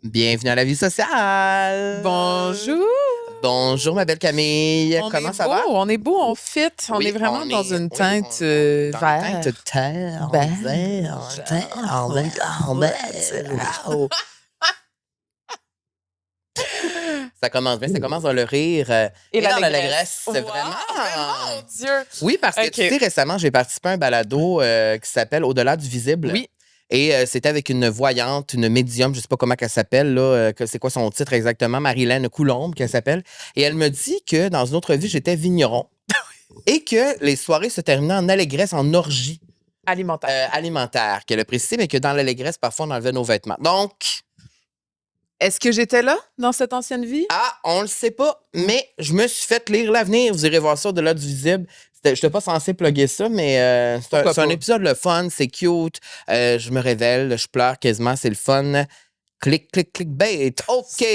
Bienvenue à la vie sociale. Bonjour. Bonjour, ma belle Camille. Comment ça va? On est beau, on fit. On Oui, est vraiment dans une teinte dans une vert. teinte terre. Wow. Ça commence bien, ça commence dans le rire et dans l'allégresse. C'est Wow, vraiment. mon Dieu. Oui, parce que Ok. tu sais, récemment, j'ai participé à un balado qui s'appelle Au-delà du visible. Oui. Et c'était avec une voyante, une médium, je sais pas comment elle s'appelle, là, c'est quoi son titre exactement, Marilyn Coulombe, qu'elle s'appelle. Et elle me dit que dans une autre vie, j'étais vigneron et que les soirées se terminaient en allégresse, en orgie Alimentaire. alimentaire. Qu'elle a précisé, mais que dans l'allégresse, parfois, on enlevait nos vêtements. Donc, Est-ce que j'étais là dans cette ancienne vie? on le sait pas, mais je me suis fait lire l'avenir. Vous irez voir ça au-delà du visible. Je n'étais pas censé plugger ça, mais c'est un épisode le fun, c'est cute. Je me révèle, je pleure quasiment, c'est le fun. Clic, clic, clic, bait. OK.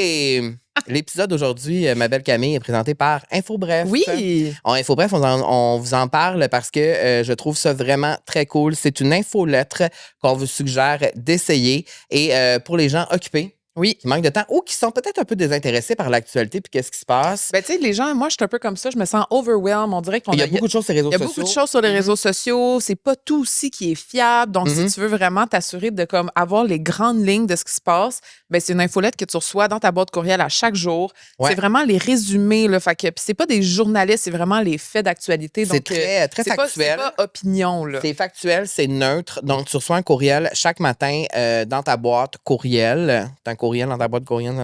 L'épisode d'aujourd'hui, ma belle Camille, est présenté par InfoBref. Oui. InfoBref, on vous en parle parce que je trouve ça vraiment très cool. C'est une infolettre qu'on vous suggère d'essayer. Et pour les gens occupés, Oui. qui manquent de temps ou qui sont peut-être un peu désintéressés par l'actualité puis qu'est-ce qui se passe. Ben, tu sais, les gens, moi, je suis un peu comme ça. Je me sens overwhelmed. On dirait qu'on Il y a beaucoup de choses sur les réseaux Il y a sociaux. beaucoup de choses sur les réseaux sociaux. C'est pas tout aussi qui est fiable. Donc, si tu veux vraiment t'assurer de comme avoir les grandes lignes de ce qui se passe, ben c'est une infolette que tu reçois dans ta boîte courriel à chaque jour. Ouais. C'est vraiment les résumés. Là, fait que c'est pas des journalistes, c'est vraiment les faits d'actualité. C'est Donc, très, très c'est factuel. pas opinion. Là. C'est factuel, c'est neutre. Donc, tu reçois un courriel chaque matin dans ta boîte courriel. T'as un courriel dans ta boîte courriel.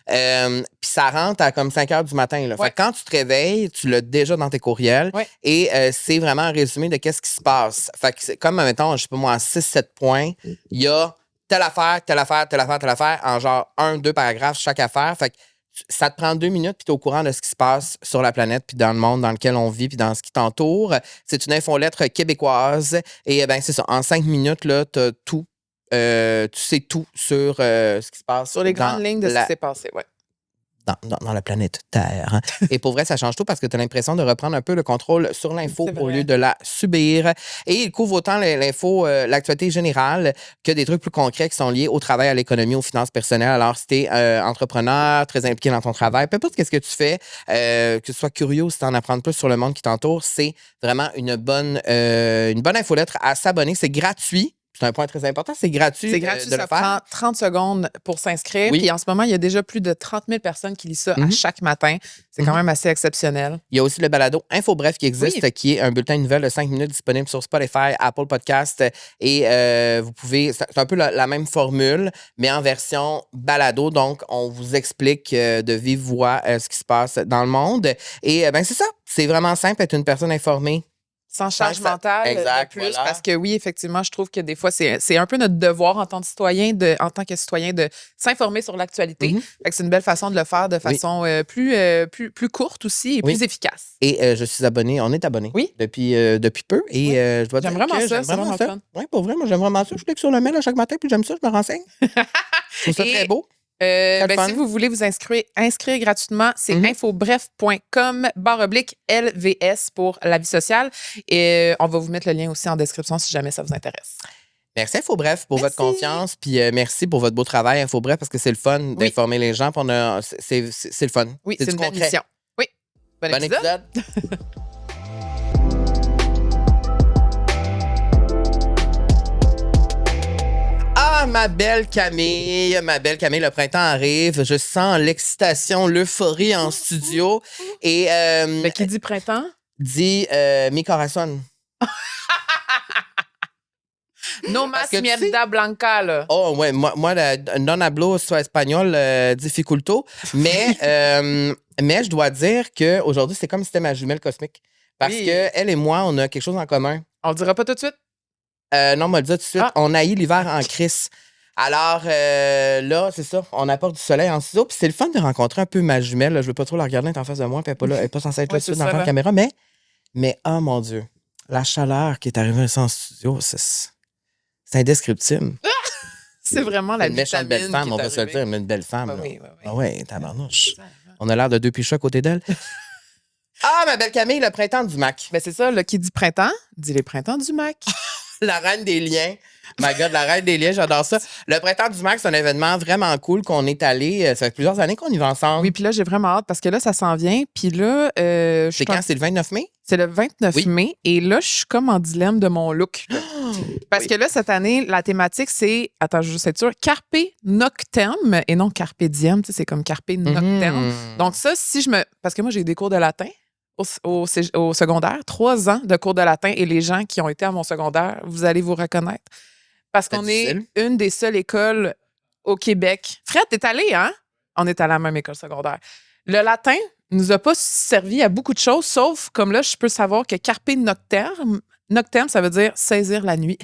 Puis ça rentre à comme 5 heures du matin. Là. Ouais. Fait que quand tu te réveilles, tu l'as déjà dans tes courriels. Ouais. Et c'est vraiment un résumé de qu'est-ce qui se passe. Fait que c'est comme, mettons, je sais pas moi, en 6-7 points, il y a telle affaire, telle affaire, telle affaire, telle affaire, en genre 1-2 paragraphes chaque affaire. Fait que ça te prend 2 minutes, puis tu es au courant de ce qui se passe sur la planète, puis dans le monde dans lequel on vit, puis dans ce qui t'entoure. C'est une infolettre québécoise. Et ben c'est ça, en 5 minutes, là, tu as tout. Tu sais tout sur ce qui se passe. Sur les grandes lignes de ce qui s'est passé. Ouais. Dans la planète Terre. Et pour vrai, ça change tout parce que tu as l'impression de reprendre un peu le contrôle sur l'info au lieu de la subir. Et il couvre autant l'info, l'actualité générale que des trucs plus concrets qui sont liés au travail, à l'économie, aux finances personnelles. Alors, si tu es entrepreneur, très impliqué dans ton travail, peu importe ce que tu fais, que tu sois curieux, si tu en apprends plus sur le monde qui t'entoure, c'est vraiment une bonne infolettre à s'abonner. C'est gratuit. C'est un point très important. C'est gratuit. C'est gratuit, de ça le faire. prend 30 secondes pour s'inscrire. Oui. Puis en ce moment, il y a déjà plus de 30 000 personnes qui lisent ça à chaque matin. C'est quand même assez exceptionnel. Il y a aussi le balado InfoBref qui existe, qui est un bulletin de nouvelles de 5 minutes disponible sur Spotify, Apple Podcast. Et vous pouvez. C'est un peu la même formule, mais en version balado. Donc, on vous explique de vive voix ce qui se passe dans le monde. Et ben c'est ça. C'est vraiment simple, être une personne informée. Sans charge mentale exact, de plus, voilà. parce que oui, effectivement, je trouve que des fois, c'est un peu notre devoir en tant que citoyen, de s'informer sur l'actualité. Fait que c'est une belle façon de le faire de façon plus courte aussi et plus efficace. Et je suis abonné, on est abonné depuis peu. Et je dois dire j'aime vraiment que ça, c'est vraiment fun. Oui, pour vrai, moi j'aime vraiment ça. Je clique sur le mail à chaque matin, puis j'aime ça, je me renseigne. Je trouve ça très beau. Si vous voulez vous inscrire gratuitement, c'est infobref.com/LVS pour la vie sociale. Et on va vous mettre le lien aussi en description si jamais ça vous intéresse. Merci InfoBref pour votre confiance, puis merci pour votre beau travail InfoBref parce que c'est le fun d'informer les gens. C'est le fun. Oui, c'est une belle mission. Oui. Bon épisode. Ah, ma belle Camille, le printemps arrive. Je sens l'excitation, l'euphorie en studio. Et Mais qui dit printemps? Dit mi corazón. No más mierda blanca, là. Oh, ouais, moi non hablo espagnol difficulto. Mais, mais je dois dire qu'aujourd'hui, c'est comme si c'était ma jumelle cosmique. Parce que elle et moi, on a quelque chose en commun. On le dira pas tout de suite? Non, on va le dire tout de suite. On haït l'hiver en crise. Alors là, c'est ça. On apporte du soleil en ciseaux. Puis c'est le fun de rencontrer un peu ma jumelle. Là. Je veux pas trop la regarder, elle est en face de moi. Puis elle n'est pas censée être là tout de suite dans la caméra. Mais oh mon Dieu, la chaleur qui est arrivée ici en studio, c'est indescriptible. C'est vraiment la une méchante belle femme, on va se le dire, mais une belle femme. Oui, tabarnouche. On a l'air de deux pichets à côté d'elle. Ah, ma belle Camille, le printemps du Mac. Ben c'est ça, là, qui dit printemps, dit les printemps du Mac. La reine des liens. My God, la Reine des Liens, j'adore ça. Le Printemps du Mac, c'est un événement vraiment cool qu'on est allé. Ça fait plusieurs années qu'on y va ensemble. Oui, puis là, j'ai vraiment hâte parce que là, ça s'en vient. Puis là, c'est quand? C'est le 29 mai? C'est le 29 mai. Et là, je suis comme en dilemme de mon look. Parce que là, cette année, la thématique, c'est, attends, je veux juste être sûre, Carpe Noctem et non Carpe Diem. Tu sais, c'est comme Carpe Noctem. Donc ça, parce que moi, j'ai eu des cours de latin au secondaire, 3 ans de cours de latin. Et les gens qui ont été à mon secondaire, vous allez vous reconnaître. Parce qu'on est une des seules écoles au Québec. Fred, t'es allé, hein? On est à la même école secondaire. Le latin nous a pas servi à beaucoup de choses, sauf, comme là, je peux savoir que Carpe Noctem, ça veut dire saisir la nuit.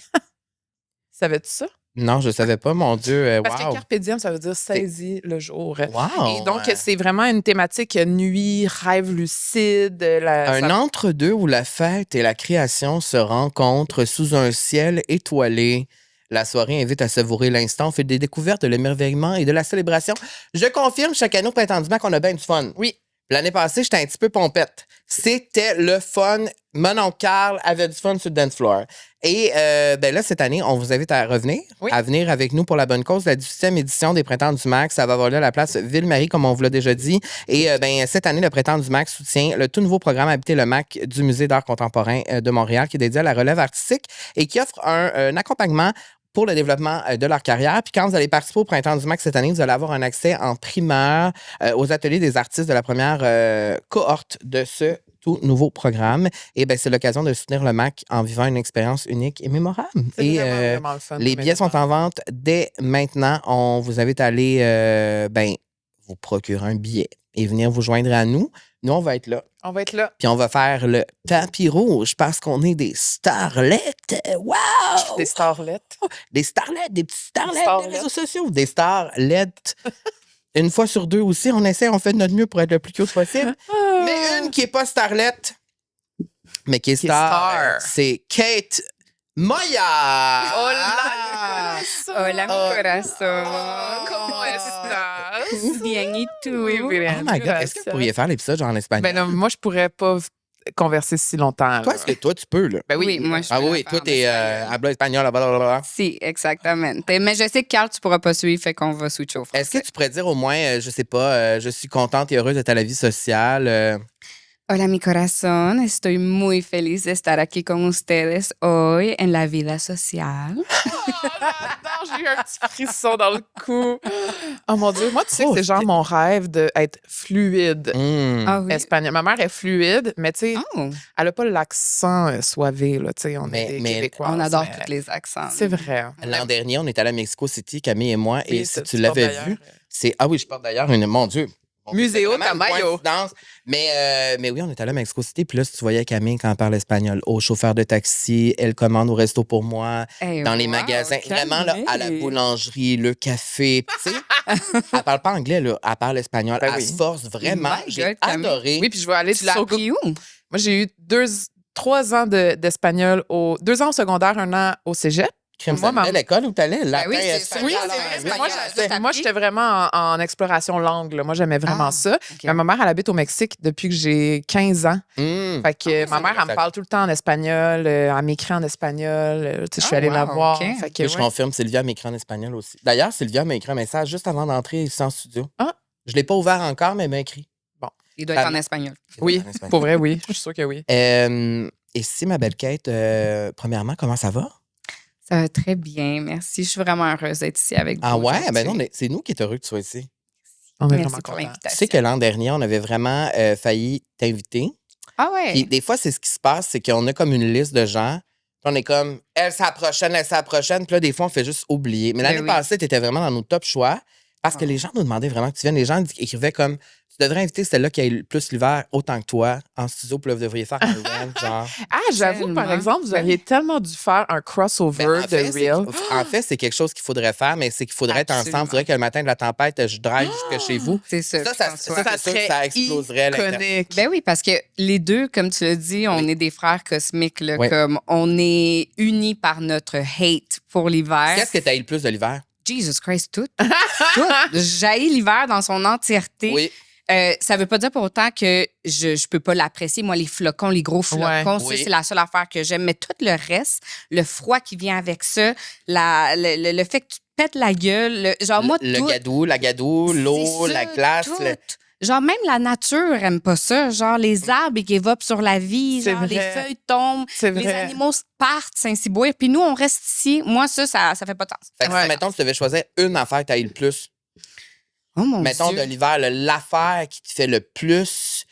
Savais-tu ça? Non, je ne savais pas, mon Dieu. Parce que Carpe Diem, ça veut dire saisis le jour. Wow. Et donc, c'est vraiment une thématique nuit, rêve lucide. Entre-deux où la fête et la création se rencontrent sous un ciel étoilé. La soirée invite à savourer l'instant, on fait des découvertes, de l'émerveillement et de la célébration. Je confirme, chaque année au Printemps du Mac, on a bien du fun. Oui. L'année passée, j'étais un petit peu pompette. C'était le fun. Mon oncle Carl avait du fun sur le dance floor. Et là, cette année, on vous invite à revenir, à venir avec nous pour la bonne cause. La 18e édition des Printemps du Mac, ça va avoir lieu à la place Ville-Marie, comme on vous l'a déjà dit. Et cette année, le Printemps du Mac soutient le tout nouveau programme Habiter le Mac du Musée d'art contemporain de Montréal, qui est dédié à la relève artistique et qui offre un accompagnement pour le développement de leur carrière. Puis quand vous allez participer au Printemps du Mac cette année, vous allez avoir un accès en primeur aux ateliers des artistes de la première cohorte de ce tout nouveau programme. Et c'est l'occasion de soutenir le Mac en vivant une expérience unique et mémorable. C'est vraiment le fun. Les billets sont en vente dès maintenant. On vous invite à aller vous procurer un billet et venir vous joindre à nous. Nous, on va être là. On va être là. Puis on va faire le tapis rouge parce qu'on est des starlettes. Wow! Des starlettes. Des starlettes, des petits starlettes des réseaux sociaux. Des starlettes. Une fois sur 2 aussi, on fait de notre mieux pour être le plus cute possible. Mais une qui n'est pas starlette, mais qui est star, c'est Kate Moya! Hola, hola, mi corazón. ¿Cómo estás? Bien, ¿y tú? Oui, bien. Oh my God, est-ce que vous pourriez faire l'épisode genre en espagnol? Ben non, moi, je pourrais pas converser si longtemps. Toi, est-ce que toi, tu peux, là? Ben Oui, moi, je Ah peux oui, la toi, faire t'es en espagnol. habla espagnol, blablabla. Si, exactamente. Mais je sais que Carl, tu pourras pas suivre, fait qu'on va switcher au français. Est-ce que tu pourrais dire au moins, je sais pas, je suis contente et heureuse d'être à la vie sociale? Hola, mi corazón. Estoy muy feliz de estar aquí con ustedes hoy en la vida social. Oh, j'ai eu un petit frisson dans le cou. Oh mon Dieu, moi, tu sais que c'est genre mon rêve d'être fluide. Ah oui. Espagnol. Ma mère est fluide, mais tu sais, Oh, elle a pas l'accent soivé, là. Tu sais, on est des Québécois. on adore tous les accents. C'est vrai. L'an dernier, on est allé à Mexico City, Camille et moi, Oui, et si ça, tu tu l'avais portes vu, d'ailleurs. c'est... Ah oui, je porte d'ailleurs mon Dieu. Museo C'est vraiment une Tamayo. coïncidence. Mais oui, on est allé à Mexico City, puis là, si tu voyais Camille quand elle parle espagnol, au chauffeur de taxi, elle commande au resto pour moi, Hey, dans les wow, magasins, vraiment là, à la Camille. boulangerie, le café, tu sais. Elle parle pas anglais, là, elle parle espagnol. Ben elle oui. se force vraiment. My J'ai God, Camille. adoré. Oui, puis je vais aller Tu l'as sur appris où? Moi, j'ai eu 3 ans d'espagnol, 2 ans au secondaire, 1 an au cégep. Crime, Moi, ça l'école où t'allais? Ben oui, c'est ça. espagnol, Oui, c'est vrai, anglais. Moi, espagnol. moi, j'étais vraiment en exploration langue. Là. Moi, j'aimais vraiment Ah, ça. OK. Mais ma mère, elle habite au Mexique depuis que j'ai 15 ans. Fait que ma mère, elle me parle tout le temps en espagnol. Elle m'écrit en espagnol. Tu sais, je suis Ah, allée la wow, voir. OK. Fait que, Je confirme, Sylvia m'écrit en espagnol aussi. D'ailleurs, Sylvia m'a écrit un message juste avant d'entrer ici en studio. Ah. Je ne l'ai pas ouvert encore, mais elle m'a écrit. Il doit être en espagnol. Oui, En espagnol. pour vrai, oui. Je suis sûre que oui. Et si, ma belle Kate, premièrement, comment ça va? Ça va très bien, merci. Je suis vraiment heureuse d'être ici avec vous. Ah ouais? aujourd'hui. Ben non, c'est nous qui sommes heureux que tu sois ici. On est Merci vraiment pour contents. Tu l'invitation. sais que l'an dernier, on avait vraiment failli t'inviter. Ah ouais? Puis des fois, c'est ce qui se passe, c'est qu'on a comme une liste de gens. Puis on est comme, elle, c'est la prochaine, elle, c'est la prochaine. Puis là, des fois, on fait juste oublier. Mais l'année oui. passée, tu étais vraiment dans nos top choix parce que Ah. les gens nous demandaient vraiment que tu viennes. Les gens écrivaient comme, tu devrais inviter celle-là qui a eu le plus l'hiver autant que toi en studio. Puis là, vous devriez faire un rant, genre. Ah, j'avoue, par Tellement. exemple, vous auriez tellement dû faire un crossover Ben, de Real. en fait, c'est quelque chose qu'il faudrait faire, mais c'est qu'il faudrait être ensemble. Absolument. Il faudrait que le matin de la tempête, je drive jusque chez vous. C'est ça. Ça, François. c'est sûr que ça exploserait l'Internet. iconique. Ben oui, parce que les deux, comme tu l'as dit, on est des frères cosmiques. Là, Oui. comme on est unis par notre hate pour l'hiver. Qu'est-ce que tu as eu le plus de l'hiver? Jesus Christ, tout. Tout. J'haïs l'hiver dans son entièreté. Oui. Ça veut pas dire pour autant que je peux pas l'apprécier. Moi, les flocons, les gros flocons, ça, Oui. c'est la seule affaire que j'aime. Mais tout le reste, le froid qui vient avec ça, le fait que tu te pètes la gueule, genre moi, Le tout... gadou, la gadoue, l'eau, c'est la ça, glace. tout. Genre, même la nature aime pas ça. Genre, les arbres, ils évopent sur la vie. C'est Genre, les vrai. feuilles tombent. C'est Les vrai. animaux partent, Saint-Cyboire. Puis nous, on reste ici. Moi, ça fait pas de sens. Fait que si, mettons, tu devais choisir une affaire que tu as eu le plus. Oh mon Mettons, Dieu. de l'hiver, l'affaire qui te fait le plus.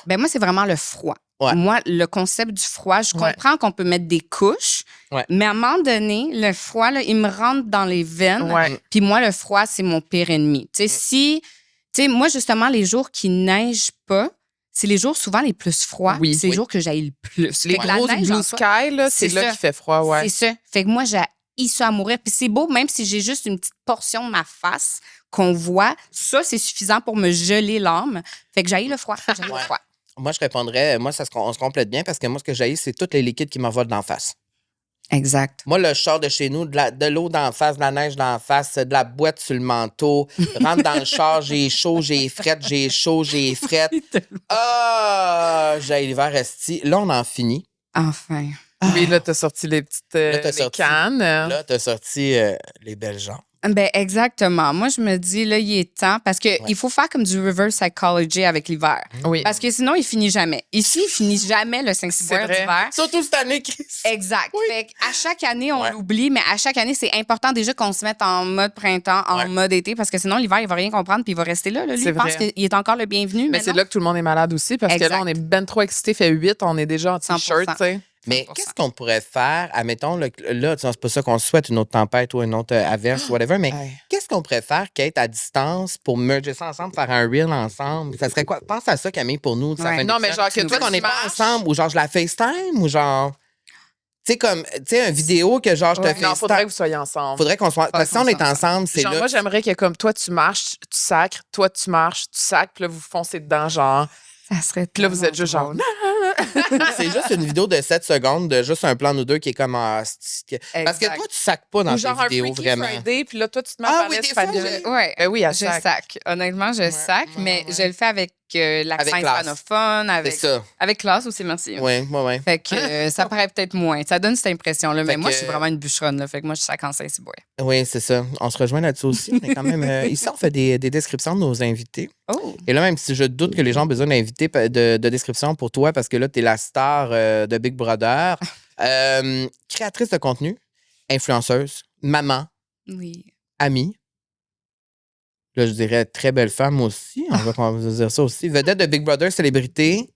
Ben moi, c'est vraiment le froid. Ouais. Moi, le concept du froid, je Ouais. comprends qu'on peut mettre des couches, Ouais. mais à un moment donné, le froid, là, il me rentre dans les veines. Ouais. Puis moi, le froid, c'est mon pire ennemi. Tu sais, moi, justement, les jours qui neigent pas, c'est les jours souvent les plus froids. Oui. C'est les jours que j'haïs le plus. Les Fait que la gros neige, en blue soi, sky, là, c'est c'est là ça. qu'il fait froid, ouais. c'est ça. Fait que moi, j'haïs ça à mourir. Puis c'est beau, même si j'ai juste une petite portion de ma face qu'on voit, ça, c'est suffisant pour me geler l'âme. Fait que j'haïs le froid. J'haïs le Ouais. froid. Moi, je répondrais, moi, on se complète bien parce que moi, ce que j'ai, c'est tous les liquides qui m'envolent d'en face. Exact. Moi, le char de chez nous, de l'eau d'en face, de la neige d'en face, de la boîte sur le manteau, rentre dans le char, j'ai chaud, j'ai frette, j'ai chaud, j'ai frette. Ah, j'ai l'hiver esti. Là, on en finit. Enfin. Oui, là, t'as sorti les petites Là, t'as les sorti. cannes. Là, t'as sorti les belles gens. Ben exactement. Moi, je me dis, là, il est temps parce qu'il faut faire comme du reverse psychology avec l'hiver. Oui. Parce que sinon, il finit jamais. Ici, il finit jamais le Saint-Cyboire C'est vrai. d'hiver. Surtout cette année, Chris. Exact. Fait à chaque année, on Ouais. l'oublie, mais à chaque année, c'est important déjà qu'on se mette en mode printemps, en Ouais. mode été, parce que sinon, l'hiver, il va rien comprendre puis il va rester là. Lui, C'est il pense vrai. qu'il est encore le bienvenu. Mais c'est non. là que tout le monde est malade aussi parce que Exact. là, on est ben trop excités. Fait 8, on est déjà en t-shirt, 100%. tu sais. Mais 100%. qu'est-ce qu'on pourrait faire? Admettons, là, c'est pas ça qu'on souhaite, une autre tempête ou une autre averse, whatever, mais Hey. qu'est-ce qu'on pourrait faire, Kate, à distance pour merger ça ensemble, faire un reel ensemble? Ça serait quoi? Pense à ça, Camille, pour nous. Ça Ouais. fait Non, une mais épisode. genre que Tu toi, sais qu'on tu n'est pas marches. ensemble ou genre je la FaceTime ou genre. Tu sais, comme, tu sais, une vidéo que genre je te Ouais. FaceTime. Non, faudrait que vous soyez ensemble. Faudrait qu'on soit. Parce que si on qu'on est soit ensemble, c'est Genre, là. moi, j'aimerais que comme toi, tu marches, tu sacres, toi, tu marches, tu sacres, puis là, vous foncez dedans, genre. Ça serait Puis là, vous êtes juste genre. C'est juste une vidéo de 7 secondes de juste un plan ou deux qui est comme. Parce que Exact. toi, tu sacs pas dans Ou tes genre un vidéos, Freaky vraiment. Friday, puis là, toi, tu te mets Ah à oui, parler des espagnol. fois, Ouais. Ben oui, à Je sac. sac. Honnêtement, je sac, mais je le fais avec l'accent Avec classe. hispanophone, C'est avec, ça. avec classe aussi, merci. Oui, oui. Fait que ça paraît peut-être moins. Ça donne cette impression-là. Mais Fait moi, que- je suis vraiment une bûcheronne. Là, fait que moi, je sac en Saint-Cyboire. Oui, c'est ça. On se rejoint là-dessus aussi. On est quand même. Ici, on fait des descriptions de nos invités. Oh! Et là, même si je doute que les gens ont besoin d'invités de description pour toi, parce que là, tu es la star de Big Brother, créatrice de contenu, influenceuse, maman, Oui. amie. Là, je dirais très belle femme aussi. On va dire ça aussi. Vedette de Big Brother, célébrité.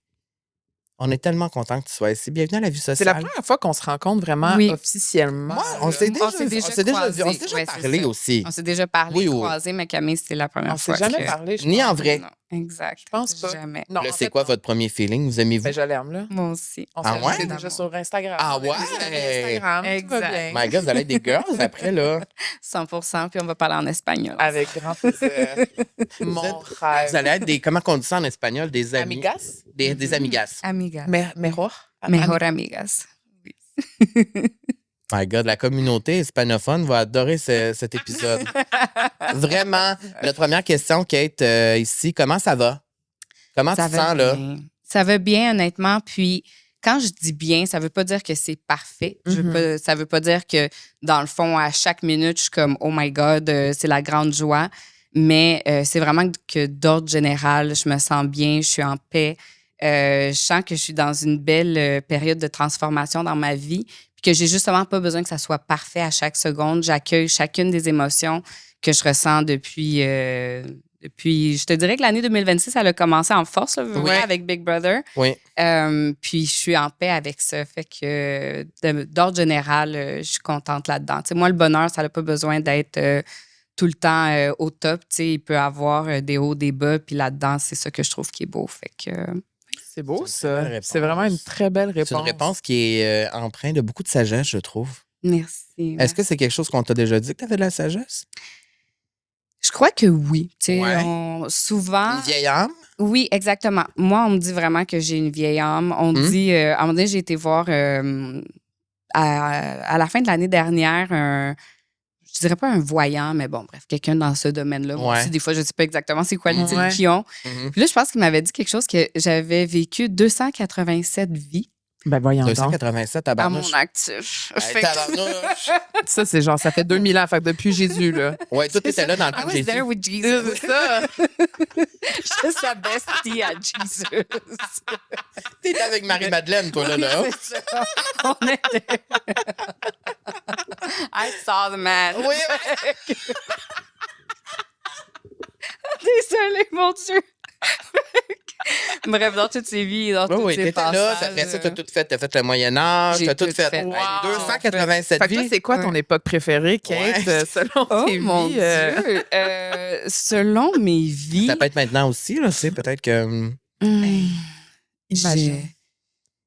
On est tellement content que tu sois ici. Bienvenue à la vie sociale. C'est la première fois qu'on se rencontre vraiment Oui. officiellement. Moi, on s'est déjà, s'est déjà on s'est déjà croisés. vu, on s'est déjà Ouais, c'est parlé ça. aussi. On s'est déjà parlé, Oui, oui. croisé, mais Camille, c'était la première On fois. s'est jamais que- parlé. je Ni pense. en vrai. Non, exact. Je pense pas. Jamais. Non, Là, en c'est fait, quoi non. votre premier feeling? Vous aimez-vous? Ben, je l'aime, là. Moi aussi. On Ah s'est ouais? ajouté déjà sur Instagram. Ah On est ouais? déjà sur Instagram, tout va Exact. bien. My God, vous allez être des girls après, là. 100%, puis on va parler en espagnol. Avec grand plaisir. Mon rêve. Vous allez être des, comment on dit ça en espagnol? Des amis. Amigas? Des amigas. Amigas. Mejor. Mejor amigas. My God, la communauté hispanophone va adorer cet épisode. Vraiment. Notre première question, Kate, ici, comment ça va? Comment Ça tu te va sens, là? bien. Ça va bien, honnêtement. Puis, quand je dis bien, ça veut pas dire que c'est parfait. Ça veut pas dire que, dans le fond, à chaque minute, je suis comme, oh my God, c'est la grande joie. Mais c'est vraiment que d'ordre général, je me sens bien, je suis en paix. Je sens que je suis dans une belle période de transformation dans ma vie, puis que j'ai justement pas besoin que ça soit parfait à chaque seconde. J'accueille chacune des émotions que je ressens depuis, je te dirais que l'année 2026, elle a commencé en force là, Oui. avec Big Brother. Oui. Puis je suis en paix avec ça. Fait que d'ordre général, je suis contente là-dedans. Tu sais, moi, le bonheur, ça n'a pas besoin d'être tout le temps au top. Tu sais, il peut avoir des hauts, des bas. Puis là-dedans, c'est ça que je trouve qui est beau. Fait que C'est beau, C'est une très belle ça. réponse. C'est vraiment une très belle réponse. C'est une réponse qui est empreinte de beaucoup de sagesse, je trouve. merci. Est-ce que c'est quelque chose qu'on t'a déjà dit que tu avais de la sagesse? Je crois que oui. Tu sais, Ouais. souvent. Une vieille âme? Oui, exactement. Moi, on me dit vraiment que j'ai une vieille âme. On me dit, à un moment donné, j'ai été voir à la fin de l'année dernière je dirais pas un voyant, mais bon, bref, quelqu'un dans ce domaine-là. Moi aussi, des fois, je sais pas exactement c'est quoi le titre qu'ils ont. Puis là, je pense qu'il m'avait dit quelque chose que j'avais vécu 287 vies. Ben voyons 287 à mon actif. Ça, c'est genre, ça fait 2000 ans. Fait que depuis Jésus, là. Ouais, tout était là dans le temps de Jésus. There with Jesus. C'est ça. Je suis sa bestie à Jesus. T'es avec Marie-Madeleine, toi, là. Oui, c'est ça. On était... I saw the man. Oui. Désolée, mon Dieu. Bref, dans toutes ces vies, dans tous ces passages. Là, après ça, t'as tout fait. T'as fait le Moyen-Âge, t'as tout fait. Wow. 287 fait que vies. toi, c'est quoi ton époque préférée, Kate, selon tes mon vies? Dieu. Selon mes vies... Ça peut être maintenant aussi, là, tu sais, peut-être que... Imagine.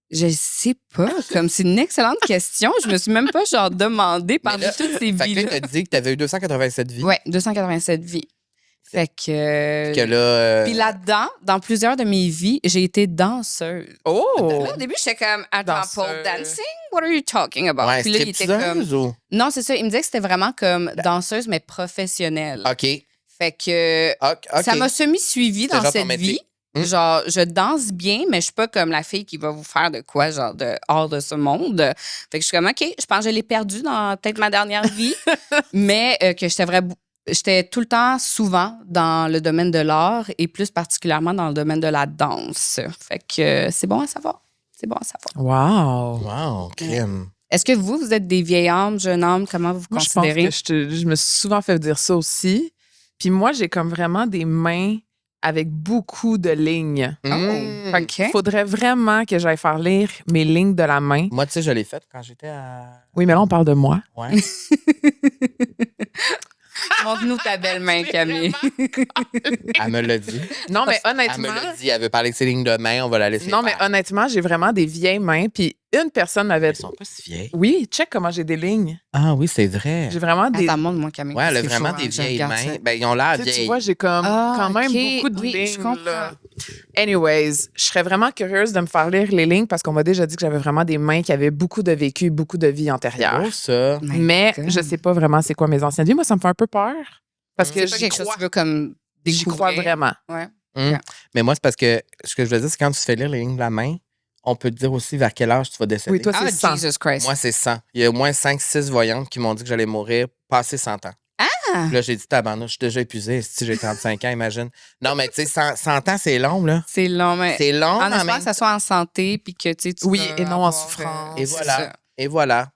Je sais pas. Comme c'est une excellente question. Je me suis même pas genre demandé parmi toutes ces vies-là. Fait que là, t'as dit que t'avais eu 287 vies. Ouais, 287 vies. Fait que... Que là... Puis là-dedans, dans plusieurs de mes vies, j'ai été danseuse. Oh! Là, au début, j'étais comme, attends, pole dancing? What are you talking about? Ouais, Puis là, il était comme... ou... Non, c'est ça. Il me disait que c'était vraiment comme danseuse, mais professionnelle. OK. Fait que OK. ça m'a semi-suivi dans genre ton cette métier. vie. Genre, je danse bien, mais je suis pas comme la fille qui va vous faire de quoi, genre, de hors de ce monde. Fait que je suis comme, OK, je pense que je l'ai perdu dans peut-être ma dernière vie, mais que j'étais tout le temps, souvent, dans le domaine de l'art et plus particulièrement dans le domaine de la danse. Fait que c'est bon à savoir. C'est bon à savoir. Wow! Wow, crème. Est-ce que vous êtes des vieilles âmes, jeunes âmes? Comment vous vous Moi, considérez? je pense que je me suis souvent fait dire ça aussi. Puis moi, j'ai comme vraiment des mains avec beaucoup de lignes. Oh, OK. Il faudrait vraiment que j'aille faire lire mes lignes de la main. Moi, tu sais, je l'ai faite quand j'étais à... Oui, mais là, on parle de moi. Ouais. Montre-nous ta belle main, Camille. Elle me l'a dit. Non, mais Elle me honnêtement... l'a dit. Elle veut parler de ses lignes de main. On va la laisser Non, mais faire. honnêtement, j'ai vraiment des vieilles mains. Puis une personne m'avait... Elles sont pas si vieilles. Oui, check comment j'ai des lignes. Ah oui, c'est vrai. J'ai vraiment des... Attends, montre-moi, Camille. Ouais, elle a C'est vraiment chaud, des hein, je vieilles regarde mains. ça. Ben, ils ont l'air Tu sais, tu vieilles. vois, j'ai comme quand même OK. beaucoup de Oui, lignes. je comprends. Là. Anyways, je serais vraiment curieuse de me faire lire les lignes parce qu'on m'a déjà dit que j'avais vraiment des mains qui avaient beaucoup de vécu, beaucoup de vie antérieure. Oh, ça. My Mais God. je sais pas vraiment c'est quoi mes anciennes vies. Moi, ça me fait un peu peur. Parce que C'est pas j'y quelque chose crois, que tu veux comme j'y crois découvrir. vraiment. Ouais. Mais moi, c'est parce que ce que je veux dire, c'est quand tu fais lire les lignes de la main, on peut te dire aussi vers quel âge tu vas décéder. Oui, toi, Ah, c'est 100. Jesus Christ. Moi, c'est 100. Il y a au moins 5-6 voyantes qui m'ont dit que j'allais mourir passé 100 ans. Ah! Puis là, j'ai dit, tabarnak, je suis déjà épuisé. Si j'ai 35 ans, imagine. Non, mais tu sais, 100 ans, c'est long, là. C'est long, mais C'est long, en mais en espérant même que ça soit en santé puis que tu Oui, vas et non en avoir, souffrance. Et c'est voilà. ça. Et voilà.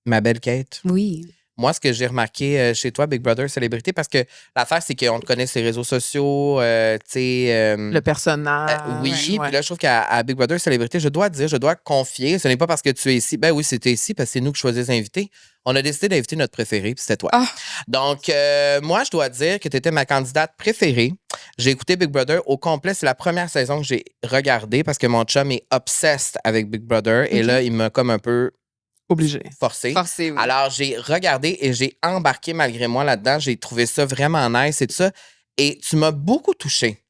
Ma belle Kate, Oui. moi, ce que j'ai remarqué chez toi, Big Brother Célébrité, parce que l'affaire, c'est qu'on te connaît sur les réseaux sociaux, tu sais... Le personnage. oui, ouais. puis là, je trouve qu'à Big Brother Célébrité, je dois dire, je dois confier, ce n'est pas parce que tu es ici. Ben oui, c'était ici parce que c'est nous qui choisissons les invités. On a décidé d'inviter notre préféré, puis c'était toi. Ah. Donc, moi, je dois dire que tu étais ma candidate préférée. J'ai écouté Big Brother au complet. C'est la première saison que j'ai regardée parce que mon chum est obsessed avec Big Brother. Et là, il m'a comme un peu Obligé. forcé. Forcé, oui. Alors, j'ai regardé et j'ai embarqué malgré moi là-dedans. J'ai trouvé ça vraiment nice et tout ça. Et tu m'as beaucoup touché.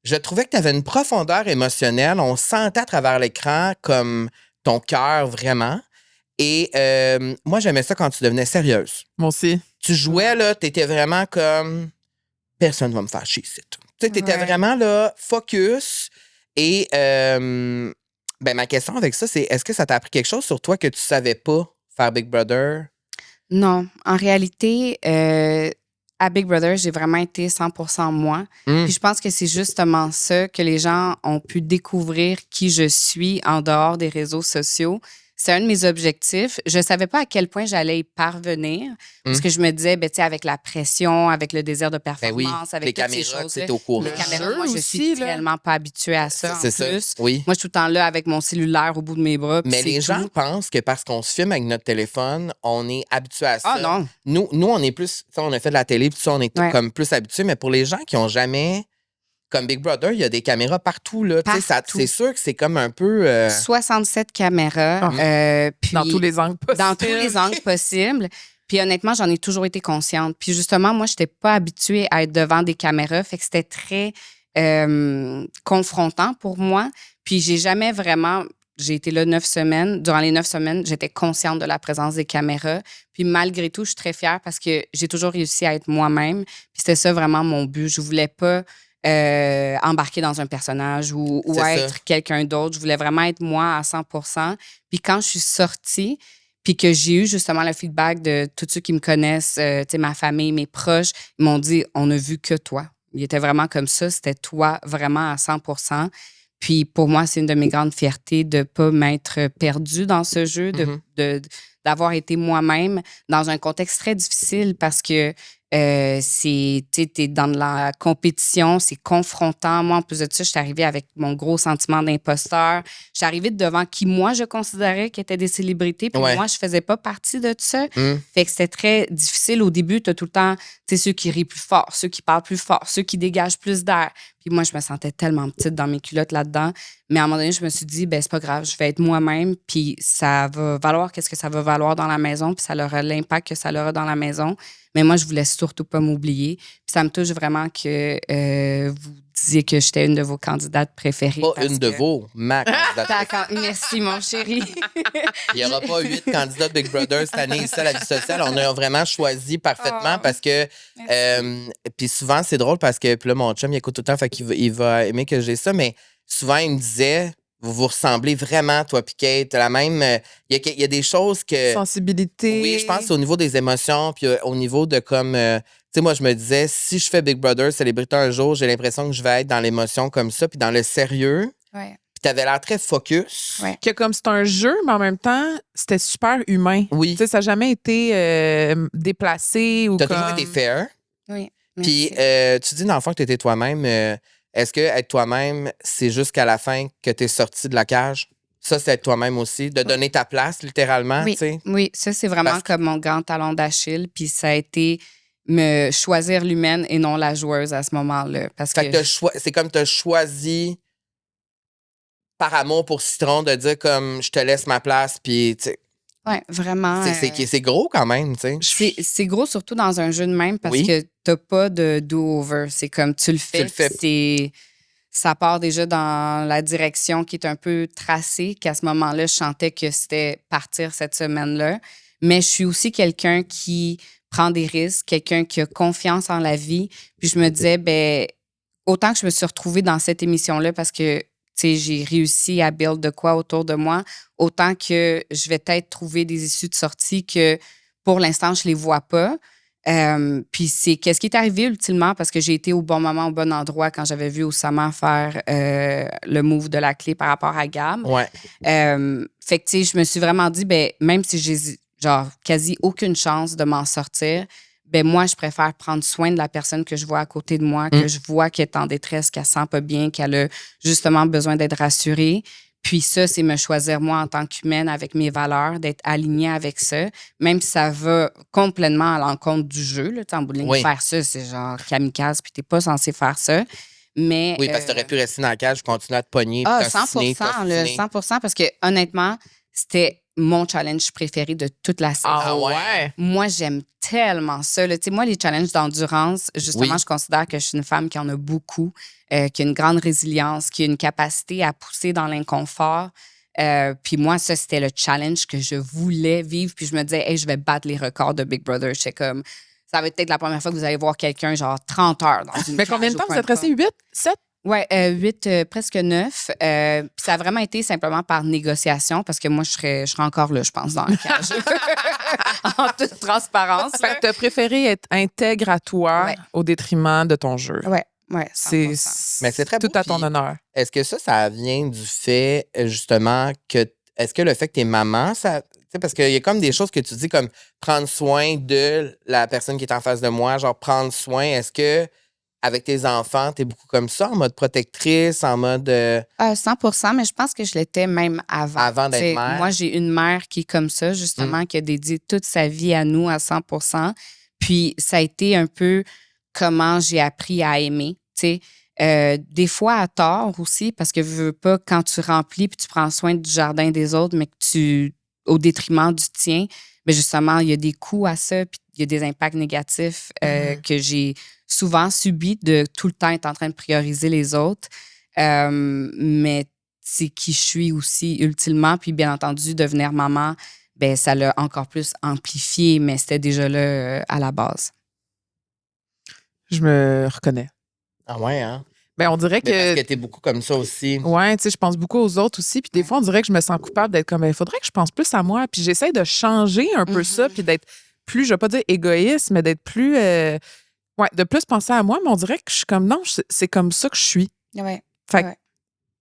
Je trouvais que tu avais une profondeur émotionnelle. On sentait à travers l'écran comme ton cœur vraiment. Et moi, j'aimais ça quand tu devenais sérieuse. Moi aussi. Tu jouais, là, tu étais vraiment comme personne ne va me faire chier ici. Tu sais, tu étais Ouais. vraiment là, focus. Et ben, ma question avec ça, c'est est-ce que ça t'a appris quelque chose sur toi que tu savais pas faire Big Brother? Non, en réalité, à Big Brother, j'ai vraiment été 100% moi. Mm. Puis je pense que c'est justement ça que les gens ont pu découvrir qui je suis en dehors des réseaux sociaux. C'est un de mes objectifs. Je ne savais pas à quel point j'allais y parvenir parce que je me disais, ben, tu sais, avec la pression, avec le désir de Ben performance, oui, avec les toutes ces caméras, choses-là. tu au courant. Les caméras, jeu moi, je suis aussi, là. tellement pas habituée à ça. C'est en ça. plus. Oui. Moi, je suis tout le temps là avec mon cellulaire au bout de mes bras. puis Mais c'est les gens tout. pensent que parce qu'on se filme avec notre téléphone, on est habitué à ça. Ah non. Nous, on est plus. Tu sais, on a fait de la télé, puis ça, on est Ouais. comme plus habitués. Mais pour les gens qui ont jamais. Comme Big Brother, il y a des caméras partout, là. Tu sais, Partout. c'est sûr que c'est comme un peu. 67 caméras. puis Dans tous les angles possibles. dans tous les angles possibles. Puis honnêtement, j'en ai toujours été consciente. Puis justement, moi, je n'étais pas habituée à être devant des caméras. Fait que c'était très confrontant pour moi. Puis j'ai jamais vraiment j'ai été là 9 semaines. Durant les 9 semaines, j'étais consciente de la présence des caméras. Puis malgré tout, je suis très fière parce que j'ai toujours réussi à être moi-même. Puis c'était ça vraiment mon but. Je voulais pas embarquer dans un personnage ou être quelqu'un d'autre. Je voulais vraiment être moi à 100%. Puis quand je suis sortie, puis que j'ai eu justement le feedback de tous ceux qui me connaissent, ma famille, mes proches, ils m'ont dit « on n'a vu que toi ». Il était vraiment comme ça, c'était toi vraiment à 100%. Puis pour moi, c'est une de mes grandes fiertés de ne pas m'être perdue dans ce jeu, d'avoir été moi-même dans un contexte très difficile parce que t'es dans de la compétition, c'est confrontant. Moi, en plus de ça, je suis arrivée avec mon gros sentiment d'imposteur. Je suis arrivée devant qui, moi, je considérais qu'ils étaient des célébrités, puis moi, je faisais pas partie de ça. Fait que c'était très difficile. Au début, tu as tout le temps, ceux qui rient plus fort, ceux qui parlent plus fort, ceux qui dégagent plus d'air. Puis moi, je me sentais tellement petite dans mes culottes là-dedans. Mais à un moment donné, je me suis dit, c'est pas grave, je vais être moi-même, puis ça va valoir qu'est-ce que ça va valoir dans la maison, puis ça aura l'impact que ça aura dans la maison. Mais moi, je voulais surtout pas m'oublier. Puis ça me touche vraiment que vous disiez que j'étais une de vos candidates préférées. Pas une de vos, ma candidate. Merci, mon chéri. Il n'y aura pas 8 candidats de Big Brother cette année ici à la vie sociale. On a vraiment choisi parfaitement parce que... puis souvent, c'est drôle parce que... Puis là, mon chum, il écoute tout le temps, fait qu'il va aimer que j'ai ça. Mais souvent, il me disait... Vous ressemblez vraiment, toi puis Kate. La même... Il y a des choses que... Sensibilité. Oui, je pense au niveau des émotions, puis au niveau de comme... tu sais, moi, je me disais, si je fais Big Brother, célébrité un jour, j'ai l'impression que je vais être dans l'émotion comme ça, puis dans le sérieux. Ouais. Puis t'avais l'air très focus. Ouais. Que comme c'est un jeu, mais en même temps, c'était super humain. Oui. Tu sais, ça n'a jamais été déplacé ou T'as comme... toujours été fair. Oui. Puis tu dis dans le fond que t'étais toi-même. Est-ce que être toi-même, c'est jusqu'à la fin que t'es sorti de la cage? Ça, c'est être toi-même aussi, de donner ta place, littéralement, oui. tu sais? Oui, ça, c'est vraiment comme mon grand talon d'Achille. Puis ça a été me choisir l'humaine et non la joueuse à ce moment-là. Parce que c'est comme t'as choisi par amour pour Citron de dire comme je te laisse ma place, puis tu sais. Oui, vraiment. C'est gros quand même, tu sais. C'est gros surtout dans un jeu de même parce que t'as pas de do-over. C'est comme tu le fais. Ça part déjà dans la direction qui est un peu tracée, qu'à ce moment-là, je sentais que c'était partir cette semaine-là. Mais je suis aussi quelqu'un qui prend des risques, quelqu'un qui a confiance en la vie. Puis je me disais, autant que je me suis retrouvée dans cette émission-là parce que j'ai réussi à build de quoi autour de moi, autant que je vais peut-être trouver des issues de sortie que pour l'instant, je les vois pas. Puis c'est qu'est-ce qui est arrivé ultimement parce que j'ai été au bon moment, au bon endroit quand j'avais vu Oussama faire le move de la clé par rapport à Gab. Ouais. Fait que je me suis vraiment dit, même si j'ai genre quasi aucune chance de m'en sortir, moi, je préfère prendre soin de la personne que je vois à côté de moi, que je vois qu'elle est en détresse, qu'elle sent pas bien, qu'elle a justement besoin d'être rassurée. Puis ça, c'est me choisir moi en tant qu'humaine avec mes valeurs, d'être alignée avec ça, même si ça va complètement à l'encontre du jeu. Là, en bout de ligne, faire ça, c'est genre kamikaze, puis t'es pas censé faire ça. Mais, oui, parce que t'aurais pu rester dans la cage, continuer à te pogner, 100%, 100%, parce que honnêtement, c'était mon challenge préféré de toute la série. Ah ouais? Moi, j'aime tellement ça. Tu sais, moi, les challenges d'endurance, justement, je considère que je suis une femme qui en a beaucoup, qui a une grande résilience, qui a une capacité à pousser dans l'inconfort. Puis moi, ça, c'était le challenge que je voulais vivre. Puis je me disais, hey, je vais battre les records de Big Brother. J'étais comme, ça va être peut-être la première fois que vous allez voir quelqu'un, genre 30 heures dans une Mais combien de temps vous êtes resté? 8? 7? Oui, 8, presque 9. Ça a vraiment été simplement par négociation parce que moi, je serais encore là, je pense, dans la cage. En toute transparence. Fait que t'as préféré être intègre à toi au détriment de ton jeu. Oui, Mais c'est très tout beau, à ton honneur. Est-ce que ça vient du fait, justement, que... Est-ce que le fait que t'es maman, ça... Parce qu'il y a comme des choses que tu dis, comme prendre soin de la personne qui est en face de moi, genre prendre soin, est-ce que... Avec tes enfants, t'es beaucoup comme ça, en mode protectrice, en mode... 100%, mais je pense que je l'étais même avant. Avant d'être mère. Moi, j'ai une mère qui est comme ça, justement, qui a dédié toute sa vie à nous à 100%. Puis, ça a été un peu comment j'ai appris à aimer, tu sais. Des fois, à tort aussi, parce que je veux pas, quand tu remplis puis tu prends soin du jardin des autres, mais que au détriment du tien, mais justement, il y a des coûts à ça, puis il y a des impacts négatifs que j'ai souvent subis de tout le temps être en train de prioriser les autres. Mais c'est qui je suis aussi, ultimement. Puis, bien entendu, devenir maman, ben ça l'a encore plus amplifié, mais c'était déjà là à la base. Je me reconnais. Ah ouais, hein? Ben, on dirait Mais parce que. que t'es beaucoup comme ça aussi. Ouais, tu sais, je pense beaucoup aux autres aussi. Puis des fois, on dirait que je me sens coupable d'être comme, il faudrait que je pense plus à moi. Puis j'essaie de changer un peu ça, puis d'être plus, je vais pas dire égoïste, mais d'être plus. De plus penser à moi. Mais on dirait que je suis comme, non, c'est comme ça que je suis. Ouais. Fait que ouais.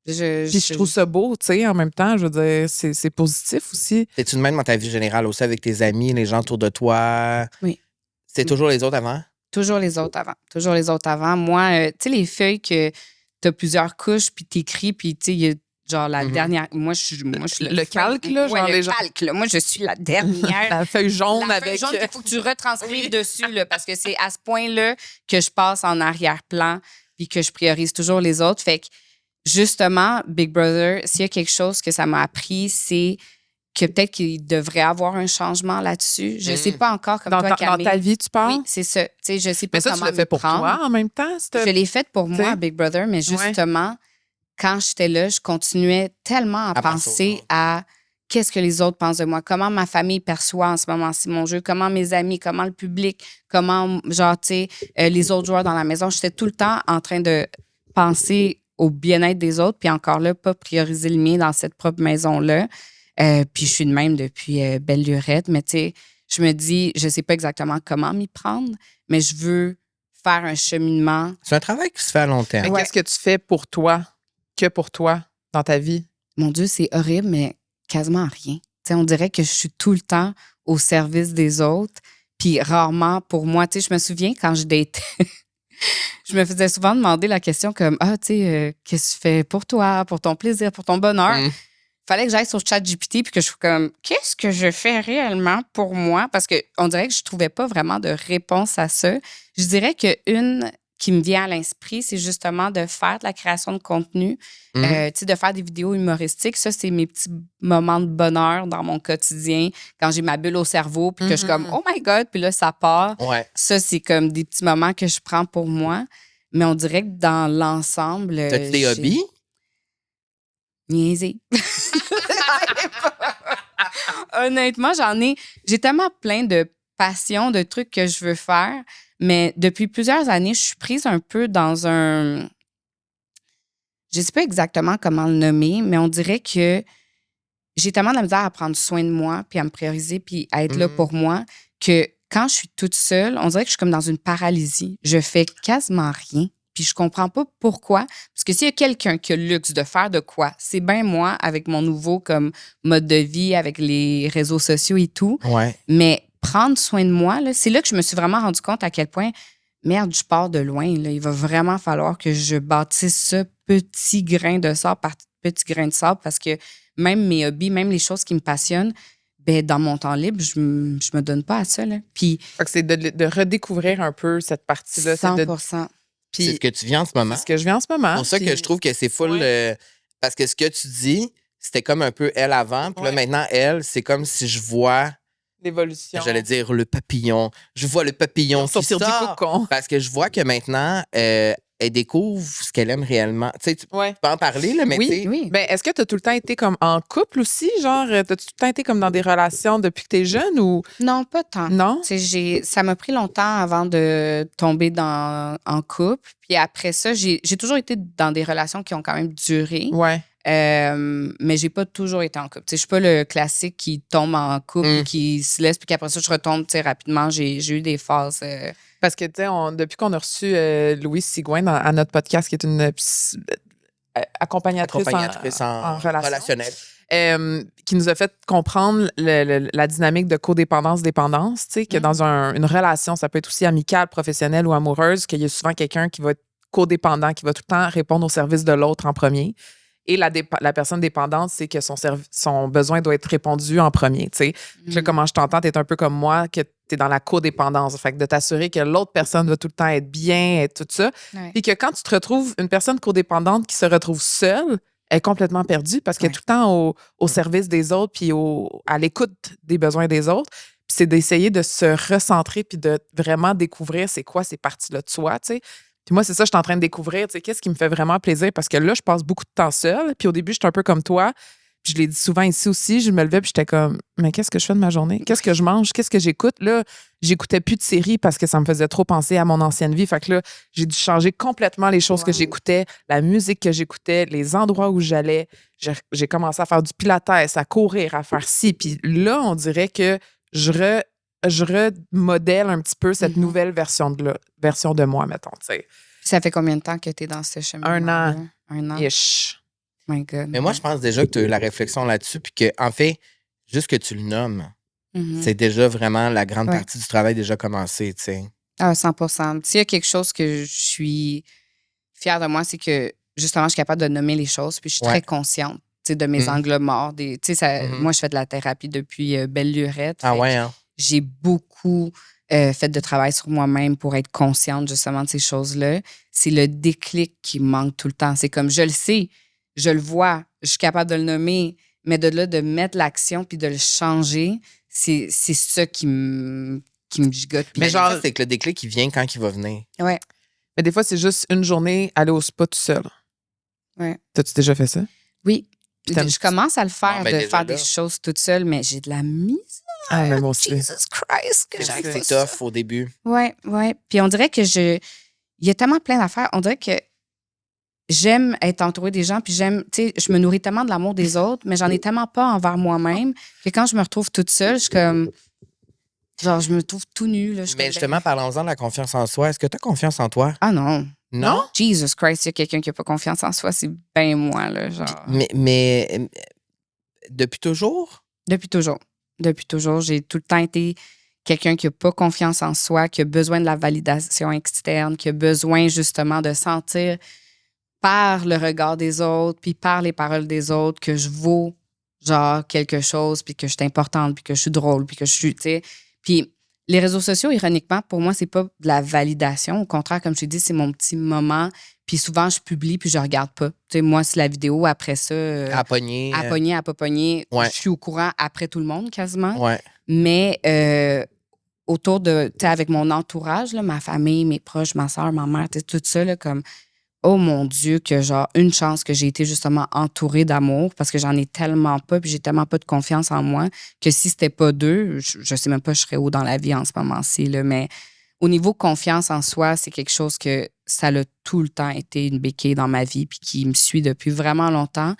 Puis je trouve ça beau, tu sais, en même temps, je veux dire, c'est positif aussi. T'es-tu de même dans ta vie générale aussi avec tes amis, les gens autour de toi? Oui. C'est toujours les autres avant? Toujours les autres avant. Toujours les autres avant. Moi, tu sais, les feuilles que t'as plusieurs couches, puis t'écris, puis tu sais, il y a genre la dernière. Moi, je suis Le calque, là, ouais, genre le les gens. calque, là. Moi, je suis la dernière. La feuille jaune La avec. feuille jaune qu'il faut que tu retranscrives dessus, là, parce que c'est à ce point-là que je passe en arrière-plan, puis que je priorise toujours les autres. Fait que, justement, Big Brother, s'il y a quelque chose que ça m'a appris, c'est que peut-être qu'il devrait avoir un changement là-dessus. Je ne sais pas encore comme dans, toi, dans Camille. ta vie, tu parles? Oui, c'est ça. Tu sais, je sais pas Mais ça, comment tu l'as fait pour prendre. toi en même temps? Je l'ai fait pour T'sais? moi, Big Brother, mais justement, quand j'étais là, je continuais tellement à penser à qu'est-ce que les autres pensent de moi, comment ma famille perçoit en ce moment-ci mon jeu, comment mes amis, comment le public, comment, genre, tu sais, les autres joueurs dans la maison. J'étais tout le temps en train de penser au bien-être des autres, puis encore là, pas prioriser le mien dans cette propre maison-là. Puis je suis de même depuis belle lurette, mais tu sais, je me dis, je sais pas exactement comment m'y prendre, mais je veux faire un cheminement. C'est un travail qui se fait à long terme. Mais qu'est-ce que tu fais pour toi, que pour toi, dans ta vie? Mon Dieu, c'est horrible, mais quasiment rien. Tu sais, on dirait que je suis tout le temps au service des autres, puis rarement pour moi. Tu sais, je me souviens quand je datais, je me faisais souvent demander la question comme, ah, tu sais, qu'est-ce que tu fais pour toi, pour ton plaisir, pour ton bonheur? Fallait que j'aille sur ChatGPT puis que je sois comme, qu'est-ce que je fais réellement pour moi? Parce qu'on dirait que je trouvais pas vraiment de réponse à ça. Je dirais qu'une qui me vient à l'esprit, c'est justement de faire de la création de contenu, tu sais, de faire des vidéos humoristiques. Ça, c'est mes petits moments de bonheur dans mon quotidien. Quand j'ai ma bulle au cerveau puis que je suis comme, oh my God, puis là, ça part. Ouais. Ça, c'est comme des petits moments que je prends pour moi. Mais on dirait que dans l'ensemble... T'as-tu des hobbies? Niaiser. Honnêtement, j'ai tellement plein de passions, de trucs que je veux faire, mais depuis plusieurs années, je suis prise un peu dans un... Je sais pas exactement comment le nommer, mais on dirait que j'ai tellement de la misère à prendre soin de moi, puis à me prioriser, puis à être là pour moi, que quand je suis toute seule, on dirait que je suis comme dans une paralysie. Je fais quasiment rien. Puis je comprends pas pourquoi. Parce que s'il y a quelqu'un qui a le luxe de faire de quoi, c'est bien moi avec mon nouveau comme mode de vie, avec les réseaux sociaux et tout. Ouais. Mais prendre soin de moi, là, c'est là que je me suis vraiment rendu compte à quel point, merde, je pars de loin. Là. Il va vraiment falloir que je bâtisse ce petit grain de sable par petit grain de sable parce que même mes hobbies, même les choses qui me passionnent, ben, dans mon temps libre, je me donne pas à ça. Là. Puis, Fait que c'est de redécouvrir un peu cette partie-là. 100%. Puis, c'est ce que tu vis en ce moment. C'est ce que je vis en ce moment. C'est pour ça que je trouve que c'est full. Parce que ce que tu dis, c'était comme un peu elle avant. Puis là, maintenant, elle, c'est comme si je vois. L'évolution. J'allais dire le papillon. Je vois le papillon qui sortir du sort. cocon. Parce que je vois que maintenant, elle découvre ce qu'elle aime réellement. Tu sais, tu peux en parler, là, mais tu sais. Oui. Ben, est-ce que tu as tout le temps été comme en couple aussi? Genre, t'as tout le temps été comme dans des relations depuis que t'es jeune ou. Non, pas tant. Non? Ça m'a pris longtemps avant de tomber en couple. Puis après ça, j'ai toujours été dans des relations qui ont quand même duré. Ouais. Mais j'ai pas toujours été en couple. Je suis pas le classique qui tombe en couple, qui se laisse, puis qu'après ça, je retombe rapidement. J'ai eu des phases. Parce que, tu sais, depuis qu'on a reçu Louise Sigouin à notre podcast, qui est une accompagnatrice en relationnel. Qui nous a fait comprendre la dynamique de codépendance-dépendance, tu sais, que dans une relation, ça peut être aussi amicale, professionnelle ou amoureuse, qu'il y a souvent quelqu'un qui va être codépendant, qui va tout le temps répondre au service de l'autre en premier. Et la personne dépendante, c'est que son besoin doit être répondu en premier, tu sais. Là, comment je t'entends, t'es un peu comme moi, que t'es dans la codépendance. Fait que de t'assurer que l'autre personne va tout le temps être bien et tout ça. Ouais. Puis que quand tu te retrouves une personne codépendante qui se retrouve seule, elle est complètement perdue parce qu'elle est tout le temps au service des autres puis à l'écoute des besoins des autres. Puis c'est d'essayer de se recentrer puis de vraiment découvrir c'est quoi ces parties-là de soi, tu sais. Puis moi, c'est ça, je suis en train de découvrir, tu sais, qu'est-ce qui me fait vraiment plaisir. Parce que là, je passe beaucoup de temps seule. Puis au début, j'étais un peu comme toi. Puis je l'ai dit souvent ici aussi, je me levais puis j'étais comme, mais qu'est-ce que je fais de ma journée? Qu'est-ce que je mange? Qu'est-ce que j'écoute? Là, j'écoutais plus de séries parce que ça me faisait trop penser à mon ancienne vie. Fait que là, j'ai dû changer complètement les choses que j'écoutais, la musique que j'écoutais, les endroits où j'allais. J'ai commencé à faire du pilates, à courir, à faire ci. Puis là, on dirait que je remodèle un petit peu cette nouvelle version de moi, mettons, tu sais. Ça fait combien de temps que tu es dans ce chemin? 1 an. 1 an. Ish. My God. Mais moi, je pense déjà que tu as eu la réflexion là-dessus, puis que, en fait, juste que tu le nommes, c'est déjà vraiment la grande partie du travail déjà commencé, tu sais. Ah, 100%. S'il y a quelque chose que je suis fière de moi, c'est que, justement, je suis capable de nommer les choses, puis je suis très consciente, tu sais, de mes angles morts. Tu sais, moi, je fais de la thérapie depuis belle lurette. Ah ouais, hein? J'ai beaucoup fait de travail sur moi-même pour être consciente, justement, de ces choses-là. C'est le déclic qui me manque tout le temps. C'est comme, je le sais, je le vois, je suis capable de le nommer, mais de là, de mettre l'action puis de le changer, c'est ça qui me gigote. Mais genre, c'est que le déclic, il vient quand il va venir. Ouais. Mais des fois, c'est juste une journée, aller au spa tout seul. Ouais. T'as-tu déjà fait ça? Oui. Je commence à le faire, de faire des là. choses toute seule, mais j'ai de la misère. Ah, mais moi aussi. Jesus Christ, que j'arrive pas C'est ça. tough au début. Ouais. Puis on dirait que il y a tellement plein d'affaires. On dirait que j'aime être entourée des gens, puis tu sais, je me nourris tellement de l'amour des autres, mais j'en ai tellement pas envers moi-même que quand je me retrouve toute seule, je suis comme, genre, je me trouve tout nue. Là, Mais justement, parlons-en de la confiance en soi. Est-ce que tu as confiance en toi? Ah non. Non? Jesus Christ, il y a quelqu'un qui n'a pas confiance en soi, c'est bien moi, là, genre. Mais depuis toujours? Depuis toujours. Depuis toujours, j'ai tout le temps été quelqu'un qui n'a pas confiance en soi, qui a besoin de la validation externe, qui a besoin justement de sentir par le regard des autres, puis par les paroles des autres, que je vaux genre quelque chose, puis que je suis importante, puis que je suis drôle, puis que je suis, tu sais. Puis les réseaux sociaux, ironiquement, pour moi, c'est pas de la validation. Au contraire, comme je t'ai dit, c'est mon petit moment. Puis souvent, je publie, puis je regarde pas. Tu sais, moi, c'est la vidéo après ça. À pogner. À pogner, à pas pogner. Ouais. Je suis au courant après tout le monde, quasiment. Ouais. Mais autour de, tu sais, avec mon entourage, là, ma famille, mes proches, ma soeur, ma mère, tu sais, tout ça, là, comme, oh mon Dieu, que genre, une chance que j'ai été justement entourée d'amour parce que j'en ai tellement pas, puis j'ai tellement pas de confiance en moi que si c'était pas d'eux, je sais même pas, je serais où dans la vie en ce moment-ci, là, mais au niveau confiance en soi, c'est quelque chose que ça a tout le temps été une béquille dans ma vie puis qui me suit depuis vraiment longtemps.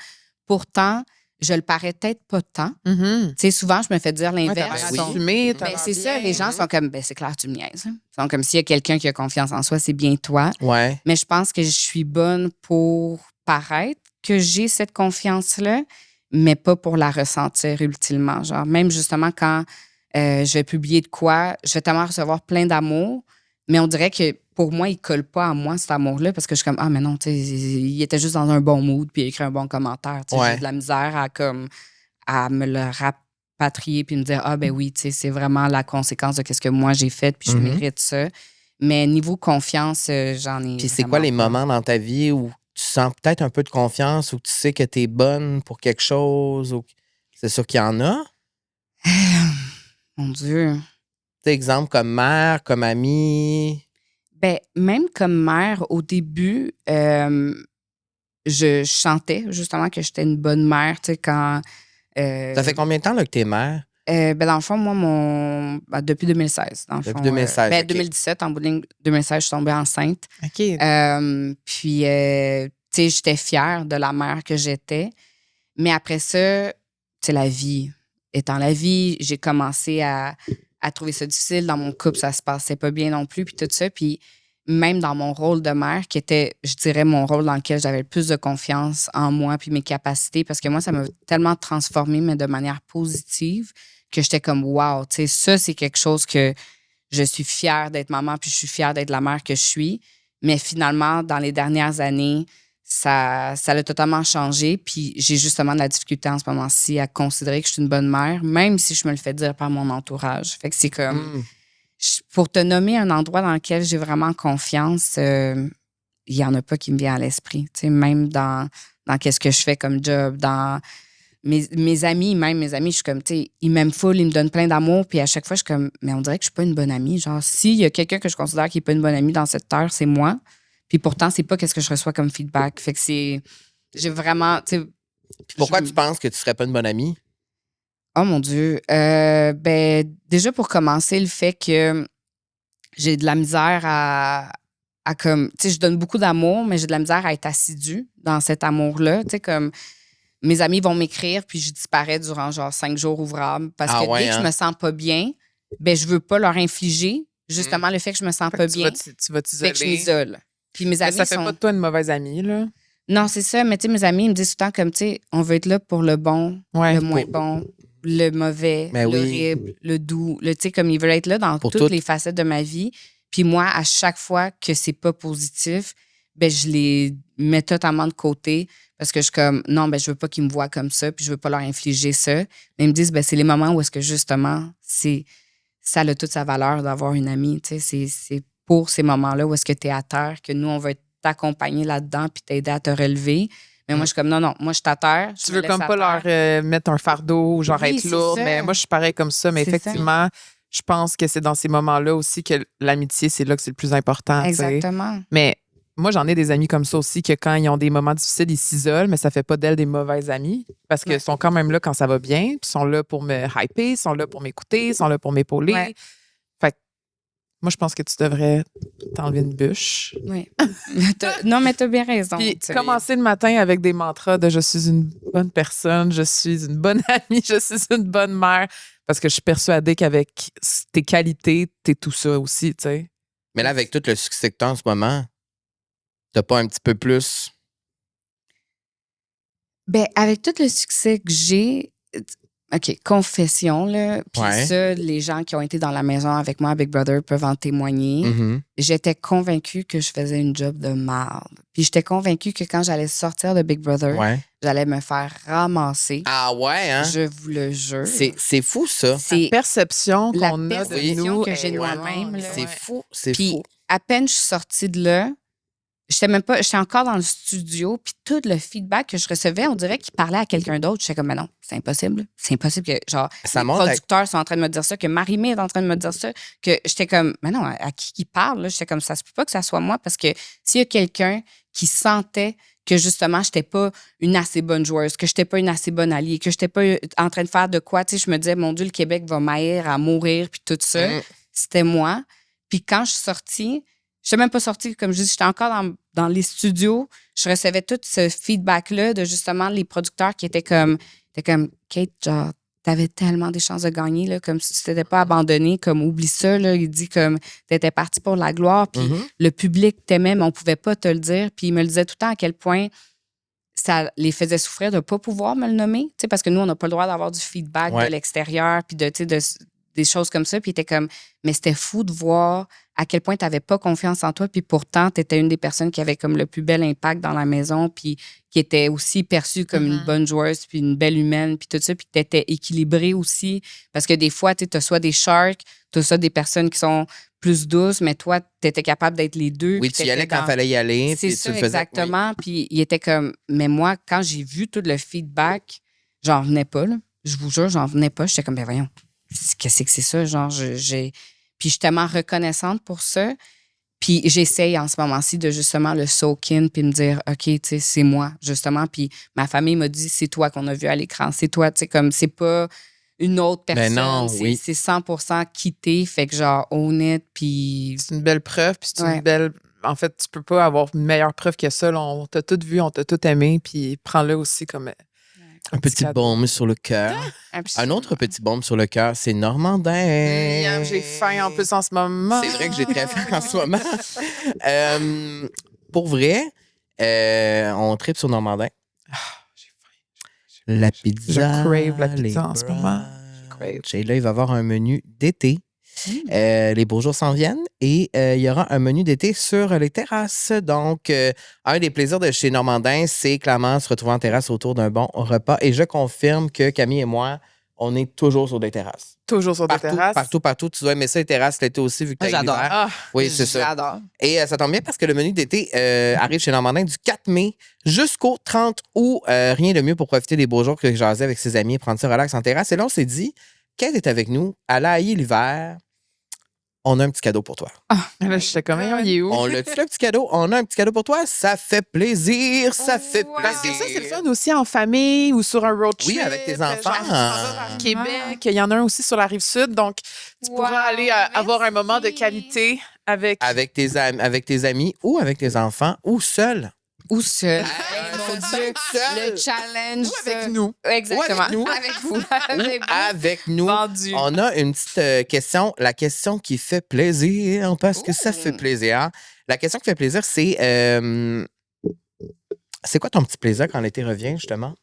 Pourtant, je le parais peut-être pas tant. Tu sais, souvent, je me fais dire l'inverse. Assumé, Ben, c'est ça, les gens sont comme, ben, c'est clair, tu me niaises. Ils sont comme s'il y a quelqu'un qui a confiance en soi, c'est bien toi. Ouais. Mais je pense que je suis bonne pour paraître que j'ai cette confiance-là, mais pas pour la ressentir ultimement. Genre, même justement quand je vais publier de quoi, je vais tellement recevoir plein d'amour, mais on dirait que pour moi, il colle pas à moi, cet amour-là, parce que je suis comme, ah, mais non, tu sais, il était juste dans un bon mood, puis il a écrit un bon commentaire. Tu sais, j'ai de la misère à me le rapatrier, puis me dire, ah, ben oui, tu sais, c'est vraiment la conséquence de ce que moi j'ai fait, puis je mérite ça. Mais niveau confiance, j'en ai. Puis c'est quoi les moments dans ta vie où tu sens peut-être un peu de confiance, où tu sais que tu es bonne pour quelque chose? Ou... C'est sûr qu'il y en a. Mon Dieu. Exemple comme mère, comme amie. Ben, même comme mère, au début, je chantais justement que j'étais une bonne mère, tu sais, quand. Ça fait combien de temps là, que tu es mère? Ben, dans le fond, moi, depuis 2016. Dans le Depuis fond, 2016. Ben, OK. 2017, en bout de ligne, 2016, je suis tombée enceinte. OK. Puis, tu sais, j'étais fière de la mère que j'étais. Mais après ça, tu sais, la vie étant la vie, j'ai commencé à trouver ça difficile. Dans mon couple, ça se passait pas bien non plus, puis tout ça. Puis même dans mon rôle de mère, qui était, je dirais, mon rôle dans lequel j'avais le plus de confiance en moi puis mes capacités, parce que moi, ça m'a tellement transformée, mais de manière positive, que j'étais comme, wow, tu sais, ça, c'est quelque chose que je suis fière d'être maman, puis je suis fière d'être la mère que je suis. Mais finalement, dans les dernières années, ça l'a totalement changé. Puis j'ai justement de la difficulté en ce moment-ci à considérer que je suis une bonne mère, même si je me le fais dire par mon entourage. Fait que c'est comme... Pour te nommer un endroit dans lequel j'ai vraiment confiance, il n'y en a pas qui me vient à l'esprit. Tu sais, même dans qu'est-ce que je fais comme job, dans mes amis, je suis comme, tu sais, ils m'aiment full, ils me donnent plein d'amour, puis à chaque fois, je suis comme, mais on dirait que je suis pas une bonne amie. Genre, s'il y a quelqu'un que je considère qui n'est pas une bonne amie dans cette terre, c'est moi. Puis pourtant, c'est pas qu'est-ce que je reçois comme feedback. Fait que j'ai vraiment, tu sais. Pourquoi tu penses que tu serais pas une bonne amie? Oh mon Dieu. Ben, déjà pour commencer, le fait que j'ai de la misère à comme, tu sais, je donne beaucoup d'amour, mais j'ai de la misère à être assidue dans cet amour-là. Tu sais, comme mes amis vont m'écrire, puis je disparais durant genre 5 jours ouvrables. Parce que dès que je me sens pas bien, ben, je veux pas leur infliger justement le fait que je me sens pas bien. Tu vas t'isoler. Fait que je m'isole. Puis mes amis ça fait pas de toi une mauvaise amie, là. Non, c'est ça. Mais tu sais, mes amis, ils me disent tout le temps comme, tu sais, on veut être là pour le bon, le moins bon, le mauvais, l'horrible, le doux. Tu sais, comme ils veulent être là dans toutes les facettes de ma vie. Puis moi, à chaque fois que c'est pas positif, ben je les mets totalement de côté parce que je suis comme, non, ben je veux pas qu'ils me voient comme ça, puis je veux pas leur infliger ça. Mais ils me disent, ben c'est les moments où est-ce que justement, ça a toute sa valeur d'avoir une amie. Tu sais, c'est pour ces moments-là où est-ce que tu es à terre, que nous, on va t'accompagner là-dedans puis t'aider à te relever. Mais moi, je suis comme, non, moi, je suis à terre. Tu veux comme pas leur mettre un fardeau ou genre être lourde. Mais moi, je suis pareil comme ça. Mais effectivement, je pense que c'est dans ces moments-là aussi que l'amitié, c'est là que c'est le plus important. Exactement. T'sais. Mais moi, j'en ai des amis comme ça aussi que quand ils ont des moments difficiles, ils s'isolent, mais ça fait pas d'elles des mauvaises amies parce qu'ils sont quand même là quand ça va bien, puis ils sont là pour me hyper, ils sont là pour m'écouter, ils sont là pour m'épauler. Ouais. Fait que moi, je pense que tu devrais t'enlever une bûche. Oui. Non, mais t'as bien raison. Puis commencer le matin avec des mantras de « je suis une bonne personne, je suis une bonne amie, je suis une bonne mère », parce que je suis persuadée qu'avec tes qualités, t'es tout ça aussi, tu sais. Mais là, avec tout le succès que t'as en ce moment, t'as pas un petit peu plus? Ben, avec tout le succès que j'ai, OK, confession, là. Puis ça, les gens qui ont été dans la maison avec moi à Big Brother peuvent en témoigner. Mm-hmm. J'étais convaincue que je faisais une job de merde. Puis j'étais convaincue que quand j'allais sortir de Big Brother, j'allais me faire ramasser. Ah ouais, hein? Je vous le jure. C'est fou, ça. C'est la perception qu'on a de nous. Que j'ai de moi-même. C'est fou, c'est puis, fou. à peine je suis sortie de là, j'étais encore dans le studio, puis tout le feedback que je recevais, on dirait qu'il parlait à quelqu'un d'autre. J'étais comme, mais non, c'est impossible. C'est impossible que, genre, les producteurs sont en train de me dire ça, que Marie-Mé est en train de me dire ça, que j'étais comme, mais non, à qui parle? J'étais comme, ça se peut pas que ça soit moi, parce que s'il y a quelqu'un qui sentait que, justement, j'étais pas une assez bonne joueuse, que j'étais pas une assez bonne alliée, que j'étais pas en train de faire de quoi, tu sais, je me disais, mon Dieu, le Québec va m'haïr à mourir, puis tout ça. C'était moi. Puis quand je suis sortie, je suis même pas sortie, comme je dis, j'étais encore dans les studios. Je recevais tout ce feedback-là de justement les producteurs qui étaient comme Kate, genre, t'avais tellement des chances de gagner, là, comme si tu t'étais pas abandonnée, comme oublie ça, là. Il dit comme t'étais partie pour la gloire, puis le public t'aimait, mais on pouvait pas te le dire. Puis il me le disait tout le temps à quel point ça les faisait souffrir de pas pouvoir me le nommer, tu sais, parce que nous, on n'a pas le droit d'avoir du feedback de l'extérieur, puis des choses comme ça. Puis il était comme, mais c'était fou de voir à quel point tu n'avais pas confiance en toi, puis pourtant, tu étais une des personnes qui avait comme le plus bel impact dans la maison, puis qui était aussi perçue comme une bonne joueuse, puis une belle humaine, puis tout ça, puis tu étais équilibrée aussi. Parce que des fois, tu as soit des sharks, tu as soit des personnes qui sont plus douces, mais toi, tu étais capable d'être les deux. Oui, tu y allais quand il fallait y aller. C'est ça, exactement. Puis il était comme, mais moi, quand j'ai vu tout le feedback, j'en revenais pas, là. Je vous jure, j'en revenais pas. J'étais comme, ben voyons. Qu'est-ce que c'est ça? Genre, puis je suis tellement reconnaissante pour ça. Puis j'essaye en ce moment-ci de justement le soak in puis me dire, OK, tu sais, c'est moi, justement. Puis ma famille m'a dit, c'est toi qu'on a vu à l'écran. C'est toi, tu sais, comme c'est pas une autre personne. Ben non, c'est 100% quitté. Fait que genre, honnête, puis... C'est une belle preuve, puis c'est une belle... En fait, tu peux pas avoir une meilleure preuve que ça. Là, on t'a tout vu, on t'a tout aimé, puis prends-le aussi comme... Un petit baume sur le cœur. Un autre petit baume sur le cœur, c'est Normandin. J'ai faim en plus en ce moment. C'est vrai que j'ai très faim en ce moment. Pour vrai, on tripe sur Normandin. J'ai faim. La pizza. Je crave la pizza en ce moment. Et là, il va y avoir un menu d'été. Les beaux jours s'en viennent et il y aura un menu d'été sur les terrasses. Donc, un des plaisirs de chez Normandin, c'est clairement se retrouver en terrasse autour d'un bon repas. Et je confirme que Camille et moi, on est toujours sur des terrasses. Toujours sur des terrasses? Partout. Tu dois aimer ça, les terrasses, l'été aussi, vu que tu as j'adore. Oui, c'est ça. J'adore. Et ça tombe bien parce que le menu d'été arrive chez Normandin du 4 mai jusqu'au 30 août. Rien de mieux pour profiter des beaux jours que jaser avec ses amis et prendre ça relax en terrasse. Et là, on s'est dit, Kate est avec nous. Elle a haï l'hiver. on a un petit cadeau pour toi. Là, j'étais comme, il est où? On l'a-tu, le petit cadeau? On a un petit cadeau pour toi. Ça fait plaisir. Ça fait Wow. plaisir. Parce que ça, c'est le fun aussi en famille ou sur un road trip. Oui, avec tes enfants. Genre, tu t'en vas vers Québec. Il y en a un aussi sur la Rive-Sud. Donc, tu pourras aller avoir un moment de qualité avec... Avec tes amis ou avec tes enfants ou seul. Ou seul. faut Mon dire Dieu, seul. le challenge. Ou avec ça. nous. Exactement. Ou avec nous. Avec vous. Avec vous. Avec nous. Vendu. On a une petite question. La question qui fait plaisir, parce que ça fait plaisir. La question qui fait plaisir, c'est quoi ton petit plaisir quand l'été revient, justement?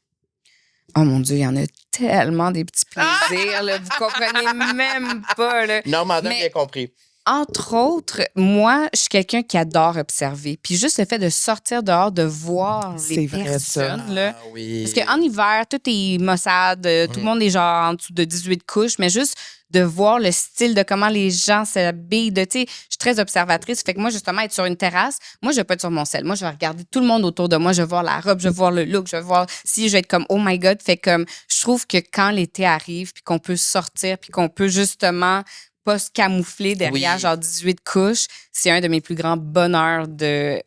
Oh mon Dieu, il y en a tellement des petits plaisirs. Là, vous comprenez même pas. Là. Non, madame, Mais- bien compris. Entre autres, moi, je suis quelqu'un qui adore observer. Puis juste le fait de sortir dehors, de voir C'est les vrai, personnes. Là, Ah oui. parce qu'en hiver, tout est maussade, tout le monde est genre en dessous de 18 couches, mais juste de voir le style de comment les gens s'habillent. Tu sais, je suis très observatrice. Fait que moi, justement, être sur une terrasse, moi, je vais pas être sur mon sel. Moi, je vais regarder tout le monde autour de moi. Je vais voir la robe, je vais voir le look, je vais voir si je vais être comme, oh my God. Fait comme, je trouve que quand l'été arrive, puis qu'on peut sortir, puis qu'on peut justement pas se camoufler derrière Oui. genre 18 couches, c'est un de mes plus grands bonheurs de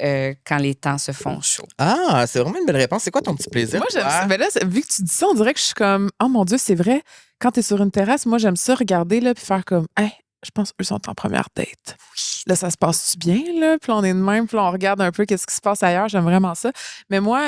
quand les temps se font chauds. Ah, c'est vraiment une belle réponse. C'est quoi ton petit plaisir? Moi, j'aime toi? ça. Mais là, vu que tu dis ça, on dirait que je suis comme, oh mon Dieu, c'est vrai. Quand t'es sur une terrasse, moi, j'aime ça regarder, là, puis faire comme, hey, je pense qu'eux sont en première date. Là, ça se passe-tu bien, là? Puis là, on est de même, puis là, on regarde un peu qu'est-ce qui se passe ailleurs. J'aime vraiment ça. Mais moi,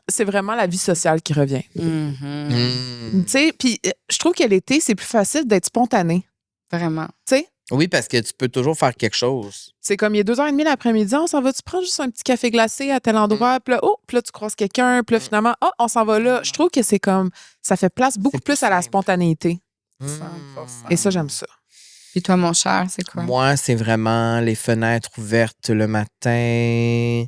c'est vraiment la vie sociale qui revient. Hmm. Tu sais, puis je trouve que l'été, c'est plus facile d'être spontané. Vraiment. Tu sais? Oui, parce que tu peux toujours faire quelque chose. C'est comme il est 2h30 l'après-midi, on s'en va-tu prendre juste un petit café glacé à tel endroit? Puis là, puis là, tu croises quelqu'un, puis là, finalement, on s'en va là. Je trouve que c'est comme, ça fait place beaucoup C'est plus plus à la simple. spontanéité. 100%. Et ça, j'aime ça. Puis toi, mon cher, c'est quoi? Moi, c'est vraiment les fenêtres ouvertes le matin.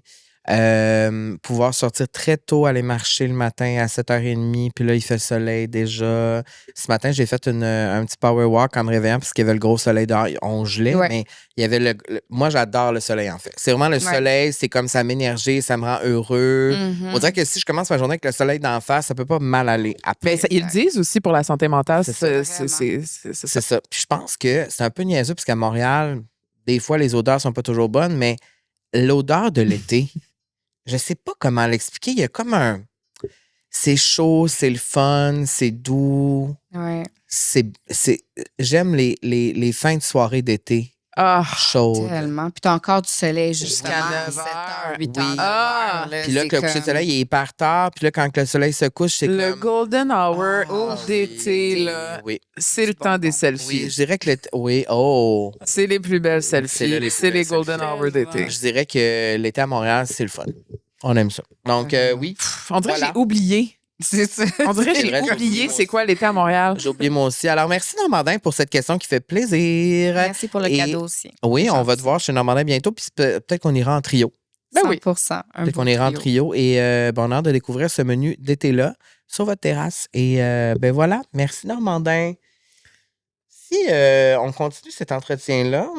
Pouvoir sortir très tôt, aller marcher le matin à 7h30, puis là, il fait le soleil déjà. Ce matin, j'ai fait un petit power walk en me réveillant parce qu'il y avait le gros soleil dehors. On gelait, Ouais. mais il y avait moi, j'adore le soleil, en fait. C'est vraiment le soleil, c'est comme ça m'énergie, ça me rend heureux. Mhm. On dirait que si je commence ma journée avec le soleil d'en face, ça peut pas mal aller. Après, Mais ils le disent aussi pour la santé mentale. C'est C'est ça. ça. c'est ça. Puis je pense que c'est un peu niaiseux parce qu'à Montréal, des fois, les odeurs sont pas toujours bonnes, mais l'odeur de l'été, je sais pas comment l'expliquer. Il y a comme un. C'est chaud, c'est le fun, c'est doux. Ouais. J'aime les fins de soirée d'été Ah, chaudes. Tellement. Puis t'as encore du soleil jusqu'à Jusqu'à 7 9 h, 8 Oui. h. Ah! Puis là, que le coucher de soleil il est hyper tard. Puis là, quand le soleil se couche, c'est le comme. golden hour Ah, d'été, oui, là, Oui. c'est le temps des selfies. Oui, je dirais que l'été. Oui, oh. C'est les plus belles C'est là selfies. les plus C'est les belles golden selfies. hours d'été. Je dirais que l'été à Montréal, c'est le fun. On aime ça. Donc, oui. On dirait Voilà. que j'ai oublié. C'est ça. On dirait que C'est j'ai vrai, j'ai oublié oublié, c'est quoi l'été à Montréal. J'ai oublié moi aussi. Alors, merci Normandin pour cette question qui fait plaisir. Merci pour le Et- cadeau aussi. Oui, on va Gentil. te voir chez Normandin bientôt, puis peut-être qu'on ira en trio. Ben oui. 100%. Un Peut-être beau qu'on ira en trio. trio et on a hâte de découvrir ce menu d'été-là sur votre terrasse. Et ben voilà, merci Normandin. Si on continue cet entretien-là,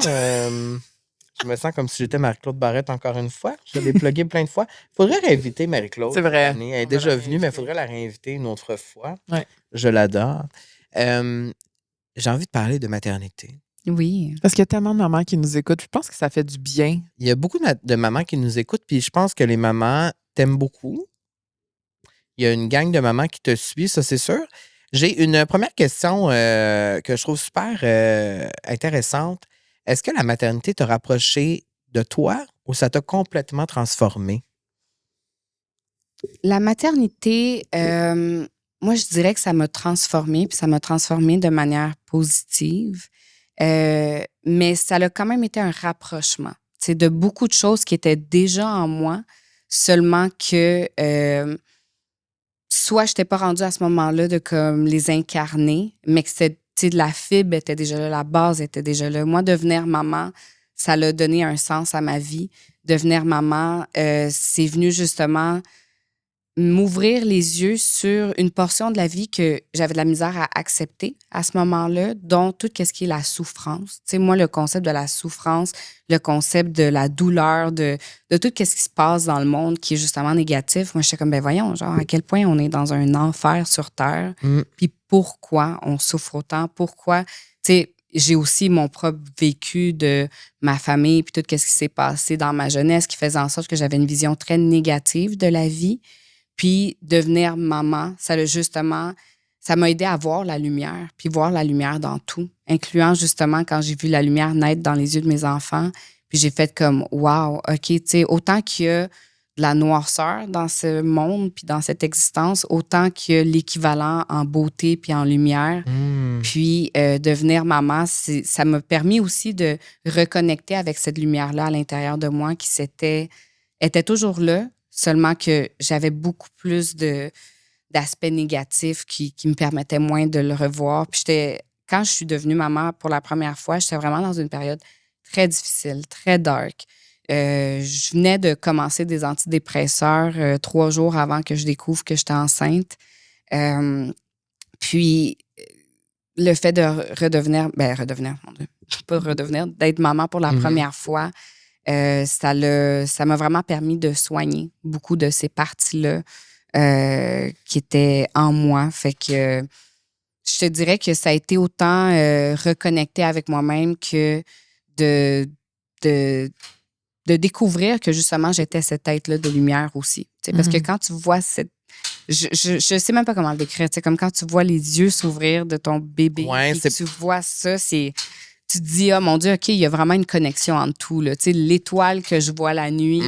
je me sens comme si j'étais Marie-Claude Barrette encore une fois. Je l'ai plugué plein de fois. Il faudrait réinviter Marie-Claude. C'est vrai. cette année. Elle est déjà venue, mais il faudrait la réinviter une autre fois. Ouais. Je l'adore. J'ai envie de parler de maternité. Oui. Parce qu'il y a tellement de mamans qui nous écoutent. Je pense que ça fait du bien. Il y a beaucoup de mamans qui nous écoutent, puis je pense que les mamans t'aiment beaucoup. Il y a une gang de mamans qui te suit, ça c'est sûr. J'ai une première question que je trouve super intéressante. Est-ce que la maternité t'a rapproché de toi ou ça t'a complètement transformé? La maternité, moi, je dirais que ça m'a transformée, puis ça m'a transformée de manière positive. Mais ça a quand même été un rapprochement. C'est de beaucoup de choses qui étaient déjà en moi, seulement que soit je n'étais pas rendue à ce moment-là de comme les incarner, mais que c'était, tu sais, la fibre était déjà là, la base était déjà là. Moi, devenir maman, ça l'a donné un sens à ma vie. Devenir maman, c'est venu justement m'ouvrir les yeux sur une portion de la vie que j'avais de la misère à accepter à ce moment-là, dont tout ce qui est la souffrance. Tu sais, moi, le concept de la souffrance, le concept de la douleur, de tout ce qui se passe dans le monde qui est justement négatif, moi, j'étais comme, ben voyons, genre, à quel point on est dans un enfer sur Terre, Mm. puis pourquoi on souffre autant, pourquoi, tu sais, j'ai aussi mon propre vécu de ma famille puis tout ce qui s'est passé dans ma jeunesse qui faisait en sorte que j'avais une vision très négative de la vie. Puis devenir maman, ça m'a aidé à voir la lumière, puis voir la lumière dans tout, incluant justement quand j'ai vu la lumière naître dans les yeux de mes enfants, puis j'ai fait comme « wow, OK, tu sais, autant qu'il y a de la noirceur dans ce monde puis dans cette existence, autant qu'il y a l'équivalent en beauté puis en lumière. Puis devenir maman, ça m'a permis aussi de reconnecter avec cette lumière-là à l'intérieur de moi qui était toujours là, seulement que j'avais beaucoup plus d'aspects négatifs qui me permettaient moins de le revoir. Puis quand je suis devenue maman pour la première fois, j'étais vraiment dans une période très difficile, très dark. Je venais de commencer des antidépresseurs 3 jours avant que je découvre que j'étais enceinte. Puis le fait de d'être maman pour la première fois, ça m'a vraiment permis de soigner beaucoup de ces parties-là qui étaient en moi. Fait que je te dirais que ça a été autant reconnecter avec moi-même que de découvrir que justement j'étais cette tête-là de lumière aussi. Parce que quand tu vois cette... Je sais même pas comment le décrire. Comme quand tu vois les yeux s'ouvrir de ton bébé, puis tu vois ça, tu te dis, oh mon Dieu, OK, il y a vraiment une connexion entre tout. Là. L'étoile que je vois la nuit,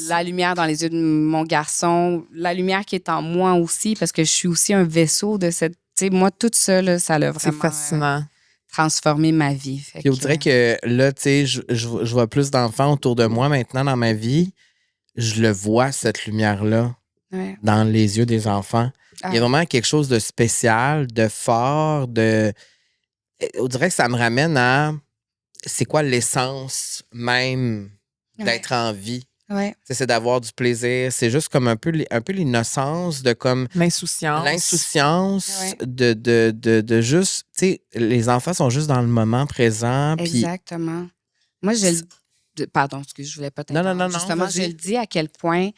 la lumière dans les yeux de mon garçon, la lumière qui est en moi aussi, parce que je suis aussi un vaisseau de cette... moi, tout ça, là, ça l'a vraiment... C'est fascinant. Transformer ma vie. Puis on dirait que là, tu sais, je vois plus d'enfants autour de moi maintenant dans ma vie. Je le vois, cette lumière-là, dans les yeux des enfants. Il y a vraiment quelque chose de spécial, de fort, on dirait que ça me ramène à c'est quoi l'essence même d'être en vie. Ouais. C'est d'avoir du plaisir. C'est juste comme un peu l'innocence de comme... L'insouciance de juste... Tu sais, les enfants sont juste dans le moment présent. Exactement. Moi, pardon, excuse, je voulais pas t'interrompre. Non. Justement, je le dis à quel point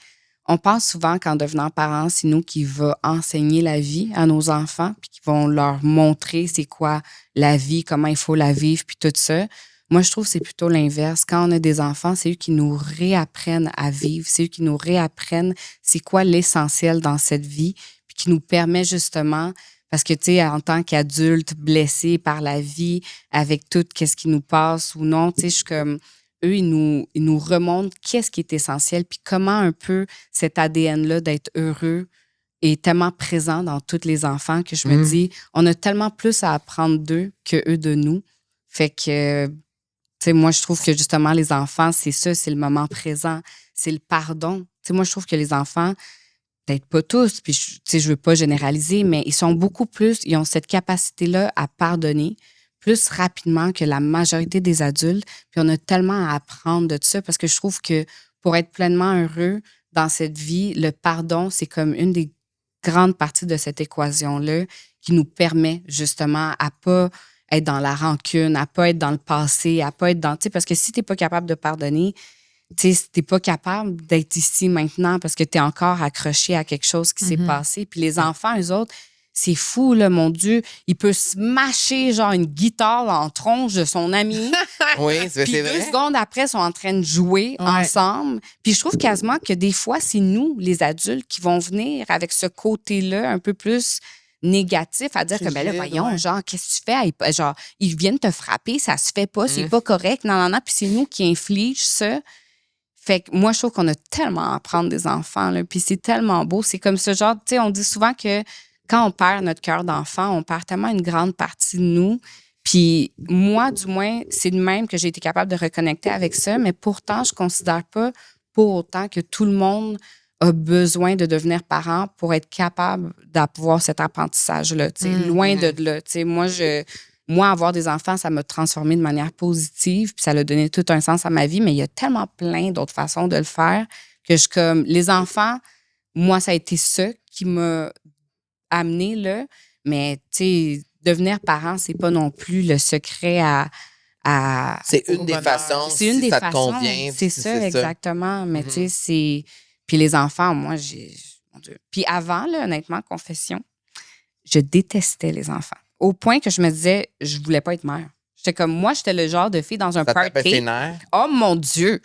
on pense souvent qu'en devenant parents, c'est nous qui va enseigner la vie à nos enfants puis qui vont leur montrer c'est quoi la vie, comment il faut la vivre puis tout ça. Moi, je trouve que c'est plutôt l'inverse. Quand on a des enfants, c'est eux qui nous réapprennent à vivre. C'est eux qui nous réapprennent c'est quoi l'essentiel dans cette vie, puis qui nous permet justement, parce que, tu sais, en tant qu'adulte blessé par la vie, avec tout ce qui nous passe ou non, tu sais, je suis comme... Eux, ils nous remontrent qu'est-ce qui est essentiel, puis comment un peu cet ADN-là d'être heureux est tellement présent dans tous les enfants que je me dis, on a tellement plus à apprendre d'eux que eux de nous. Fait que... Tu sais, moi, je trouve que justement, les enfants, c'est ça, c'est le moment présent, c'est le pardon. Tu sais, moi, je trouve que les enfants, peut-être pas tous, puis tu sais, je veux pas généraliser, mais ils ont cette capacité-là à pardonner plus rapidement que la majorité des adultes. Puis on a tellement à apprendre de tout ça parce que je trouve que pour être pleinement heureux dans cette vie, le pardon, c'est comme une des grandes parties de cette équation-là qui nous permet justement à pas être dans la rancune, à pas être dans le passé, à pas être dans... Tu sais, parce que si t'es pas capable de pardonner, tu sais, t'es pas capable d'être ici maintenant parce que t'es encore accroché à quelque chose qui s'est passé. Puis les enfants, eux autres, c'est fou, là, mon Dieu. Il peut se mâcher, genre, une guitare en tronche de son ami. Oui, c'est puis vrai. 2 secondes après, ils sont en train de jouer ensemble. Puis je trouve quasiment que des fois, c'est nous, les adultes, qui vont venir avec ce côté-là un peu plus négatif à dire que, ben là, voyons, genre, qu'est-ce que tu fais? Genre, ils viennent te frapper, ça se fait pas, c'est pas correct, non. Puis c'est nous qui inflige ça. Fait que moi, je trouve qu'on a tellement à apprendre des enfants, là. Puis c'est tellement beau. C'est comme ce genre, tu sais, on dit souvent que quand on perd notre cœur d'enfant, on perd tellement une grande partie de nous. Puis moi, du moins, c'est de même que j'ai été capable de reconnecter avec ça. Mais pourtant, je considère pas pour autant que tout le monde a besoin de devenir parent pour être capable d'avoir cet apprentissage-là. Loin de là. Moi, avoir des enfants, ça m'a transformé de manière positive, puis ça a donné tout un sens à ma vie, mais il y a tellement plein d'autres façons de le faire que je suis comme... Les enfants, moi, ça a été ça qui m'a amené là, mais tu sais, devenir parent, c'est pas non plus le secret à c'est une des façons, c'est une si des ça façons, te convient. c'est ça, exactement. Mais tu sais, c'est... Puis les enfants, moi, mon Dieu. Puis avant, là, honnêtement, confession, je détestais les enfants. au point que je me disais, je voulais pas être mère. J'étais comme, moi, j'étais le genre de fille dans un Ça tapait party. ses nerfs. Oh mon Dieu!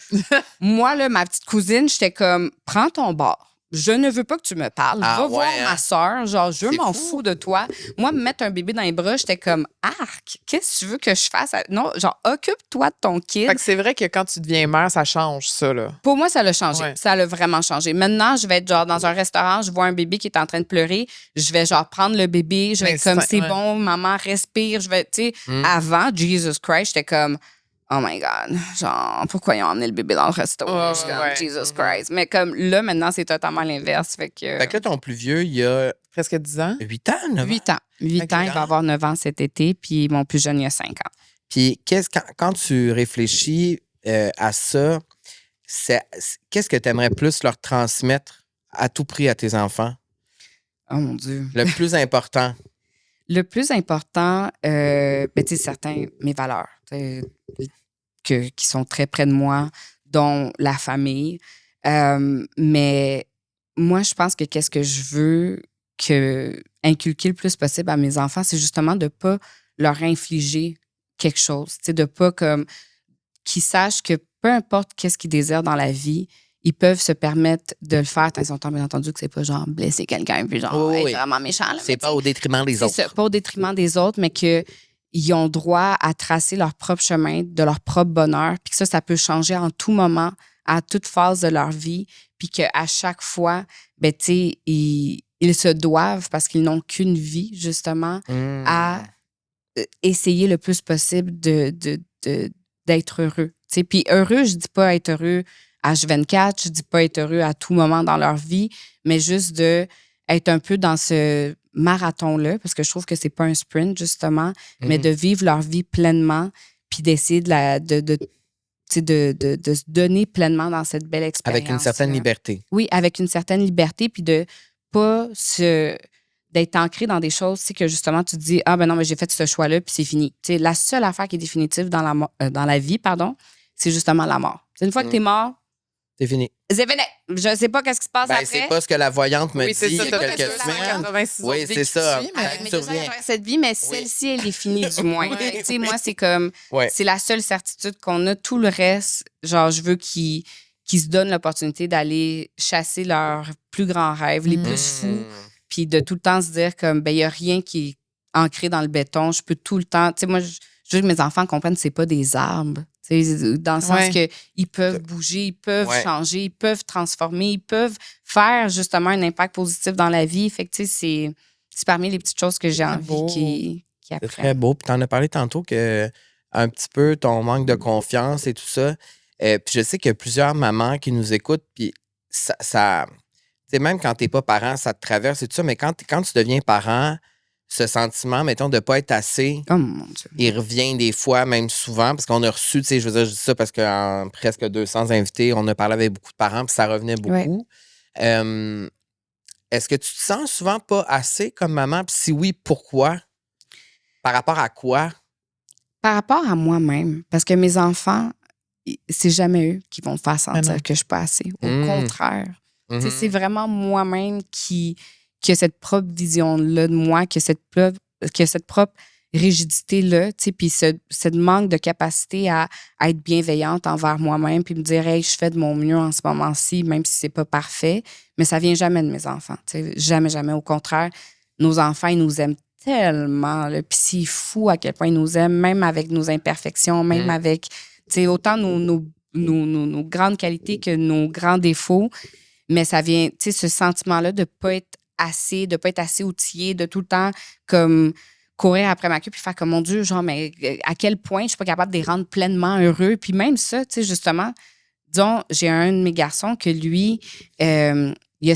Moi, là, ma petite cousine, j'étais comme, prends ton bord. Je ne veux pas que tu me parles. Va voir ma soeur. Genre, je m'en fous de toi. Moi, me mettre un bébé dans les bras, j'étais comme, arc, qu'est-ce que tu veux que je fasse? Non, genre, occupe-toi de ton kid. Fait que c'est vrai que quand tu deviens mère, ça change, ça, là. Pour moi, ça l'a changé. Ouais. Ça l'a vraiment changé. Maintenant, je vais être genre dans un restaurant, je vois un bébé qui est en train de pleurer, je vais genre prendre le bébé, je vais être comme, c'est bon, maman, respire. Je vais, tu sais, avant, Jesus Christ, j'étais comme, oh my God, genre, pourquoi ils ont emmené le bébé dans le resto? Je suis comme, Jesus Christ. Mais comme là, maintenant, c'est totalement l'inverse. Fait que là, ton plus vieux, il y a... Presque 10 ans? 8 ans, 9 ans? 8 ans. 8 ans, il va avoir 9 ans cet été, puis mon plus jeune, il a 5 ans. Puis quand tu réfléchis à ça, qu'est-ce que tu aimerais plus leur transmettre à tout prix à tes enfants? Oh mon Dieu. Le plus important? Le plus important, ben, tu sais, certains, mes valeurs, qui sont très près de moi, dont la famille. Mais moi, je pense que qu'est-ce que je veux inculquer le plus possible à mes enfants, c'est justement de ne pas leur infliger quelque chose. De ne pas comme qu'ils sachent que peu importe qu'est-ce qu'ils désirent dans la vie, ils peuvent se permettre de le faire. Ils ont bien entendu que c'est pas genre blesser quelqu'un puis genre être vraiment méchant. Là, c'est pas au détriment des autres. C'est pas au détriment des autres, mais qu'ils ont droit à tracer leur propre chemin, de leur propre bonheur, puis que ça peut changer en tout moment, à toute phase de leur vie, puis qu'à chaque fois, ben, tu sais, ils se doivent, parce qu'ils n'ont qu'une vie, justement, à essayer le plus possible d'être heureux. T'sais. Puis heureux, je dis pas être heureux H24, je dis pas être heureux à tout moment dans leur vie, mais juste d'être un peu dans ce marathon-là, parce que je trouve que c'est pas un sprint, justement, mais de vivre leur vie pleinement, puis d'essayer de se donner pleinement dans cette belle expérience. Avec une certaine liberté. Oui, avec une certaine liberté, puis de pas d'être ancré dans des choses, c'est que justement, tu te dis, ah ben non, mais j'ai fait ce choix-là, puis c'est fini. T'sais, la seule affaire qui est définitive dans la vie, c'est justement la mort. C'est une fois que t'es mort, c'est fini. C'est fini. Je sais pas qu'est-ce qui se passe après. C'est pas ce que la voyante me dit il y a quelques semaines. Oui, c'est ça. Cette vie, mais celle-ci, elle est finie du moins. Moi, c'est comme, c'est la seule certitude qu'on a. Tout le reste, genre, je veux qu'ils se donnent l'opportunité d'aller chasser leurs plus grands rêves, les plus fous, puis de tout le temps se dire comme, ben, il y a rien qui est ancré dans le béton. Je peux tout le temps, moi, je veux que mes enfants comprennent que c'est pas des arbres. Dans le sens qu'ils peuvent bouger, ils peuvent changer, ils peuvent transformer, ils peuvent faire justement un impact positif dans la vie. Fait que c'est parmi les petites choses que j'ai envie qu'ils apprennent. C'est très beau. Puis tu en as parlé tantôt que un petit peu ton manque de confiance et tout ça. Puis je sais qu'il y a plusieurs mamans qui nous écoutent, puis ça même quand tu n'es pas parent, ça te traverse et tout ça, mais quand tu deviens parent, ce sentiment, mettons, de ne pas être assez, oh mon Dieu, il revient des fois, même souvent, parce qu'on a reçu, je veux dire, je dis ça parce qu'en presque 200 invités, on a parlé avec beaucoup de parents, puis ça revenait beaucoup. Est-ce que tu te sens souvent pas assez comme maman? Puis si oui, pourquoi? Par rapport à quoi? Par rapport à moi-même. Parce que mes enfants, c'est jamais eux qui vont me faire sentir que je suis pas assez. Au contraire. C'est vraiment moi-même qui a cette propre vision-là de moi, qui a cette propre rigidité-là, puis ce manque de capacité à être bienveillante envers moi-même, puis me dire, hey, je fais de mon mieux en ce moment-ci, même si c'est pas parfait, mais ça vient jamais de mes enfants. Jamais, jamais. Au contraire, nos enfants, ils nous aiment tellement, puis c'est fou à quel point ils nous aiment, même avec nos imperfections, même avec, autant nos grandes qualités que nos grands défauts, mais ça vient, ce sentiment-là de pas être assez, de pas être assez outillé, de tout le temps comme courir après ma queue puis faire comme mon Dieu, genre, mais à quel point je suis pas capable de les rendre pleinement heureux. Puis même ça, tu sais, justement, disons, j'ai un de mes garçons que lui, il y a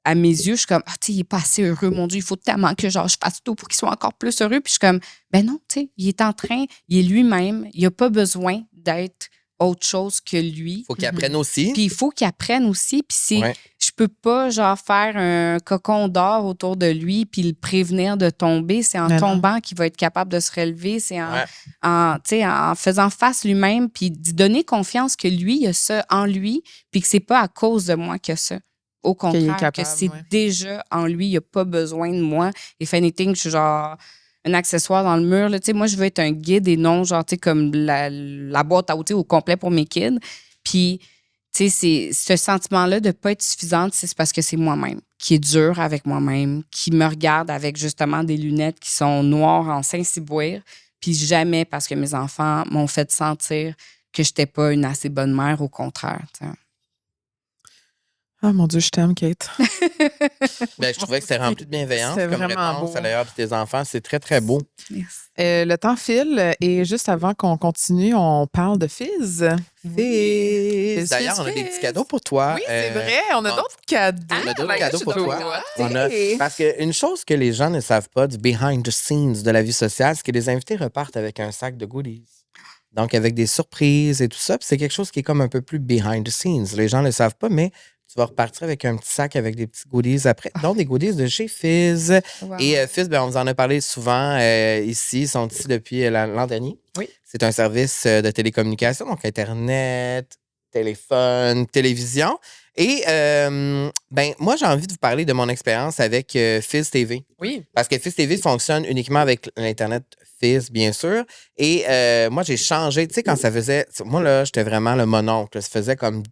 à mes yeux, je suis comme, tu sais, il est pas assez heureux, mon Dieu, il faut tellement que genre, je fasse tout pour qu'il soit encore plus heureux. Puis je suis comme, ben non, tu sais, il est lui-même, il a pas besoin d'être autre chose que lui. Il faut qu'il apprenne aussi. Puis il faut qu'il apprenne aussi. Puis je peux pas, genre, faire un cocon d'or autour de lui puis le prévenir de tomber. C'est en tombant qu'il va être capable de se relever. C'est en faisant face lui-même puis d'y donner confiance que lui, il a ça en lui puis que c'est pas à cause de moi qu'il a ça. Au contraire, que c'est déjà en lui, il a pas besoin de moi. If anything, je suis genre... un accessoire dans le mur. Là. Tu sais, moi, je veux être un guide et non, genre, tu sais, comme la boîte à outils au complet pour mes kids. Puis, tu sais, ce sentiment-là de ne pas être suffisante, c'est parce que c'est moi-même qui est dur avec moi-même, qui me regarde avec justement des lunettes qui sont noires en Saint-Cyboire, puis jamais parce que mes enfants m'ont fait sentir que je n'étais pas une assez bonne mère, au contraire. T'sais. Ah, mon Dieu, je t'aime, Kate. Ben, je trouvais que c'était rempli de bienveillance C'est comme vraiment réponse beau. à l'heure de tes enfants. C'est très, très beau. Merci. Le temps file et juste avant qu'on continue, on parle de Fizz. Fizz. D'ailleurs, Fizz, on a des Fizz. petits cadeaux pour toi. Oui, c'est vrai. On a on- d'autres cadeaux. On a d'autres Ben, cadeaux je pour suis toi. doigts. On a- Parce qu'une chose que les gens ne savent pas du behind the scenes de la vie sociale, c'est que les invités repartent avec un sac de goodies. Donc, avec des surprises et tout ça. Puis c'est quelque chose qui est comme un peu plus behind the scenes. Les gens ne le savent pas, mais tu vas repartir avec un petit sac avec des petits goodies après. Donc, des goodies de chez Fizz. Wow. Et Fizz, ben, on vous en a parlé souvent ici. Ils sont ici depuis l'an dernier. Oui. C'est un service de télécommunication, donc Internet, téléphone, télévision. Et ben, moi, j'ai envie de vous parler de mon expérience avec Fizz TV. Oui. Parce que Fizz TV fonctionne uniquement avec l'Internet Fizz, bien sûr. Et moi, j'ai changé. Tu sais, quand ça faisait. Moi, là, j'étais vraiment le mononcle. Ça faisait comme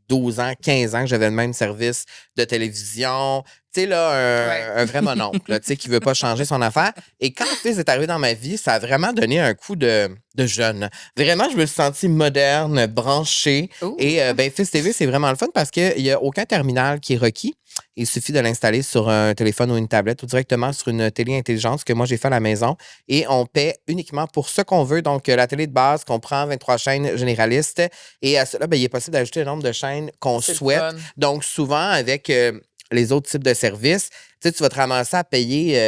12 ans, 15 ans que j'avais le même service de télévision. Tu sais, là, un vrai mononcle, là, tu sais, qui veut pas changer son affaire. Et quand Fizz est arrivé dans ma vie, ça a vraiment donné un coup de jeune. Vraiment, je me suis sentie moderne, branchée. Ouh. Et ben, Fizz TV, c'est vraiment le fun parce qu'il n'y a aucun terminal qui est requis. Il suffit de l'installer sur un téléphone ou une tablette ou directement sur une télé intelligente, ce que moi j'ai fait à la maison. Et on paie uniquement pour ce qu'on veut. Donc, la télé de base comprend 23 chaînes généralistes. Et à cela, ben, il est possible d'ajouter le nombre de chaînes qu'on C'est le souhaite. fun. Donc, souvent, avec les autres types de services, tu sais, tu vas te ramasser à payer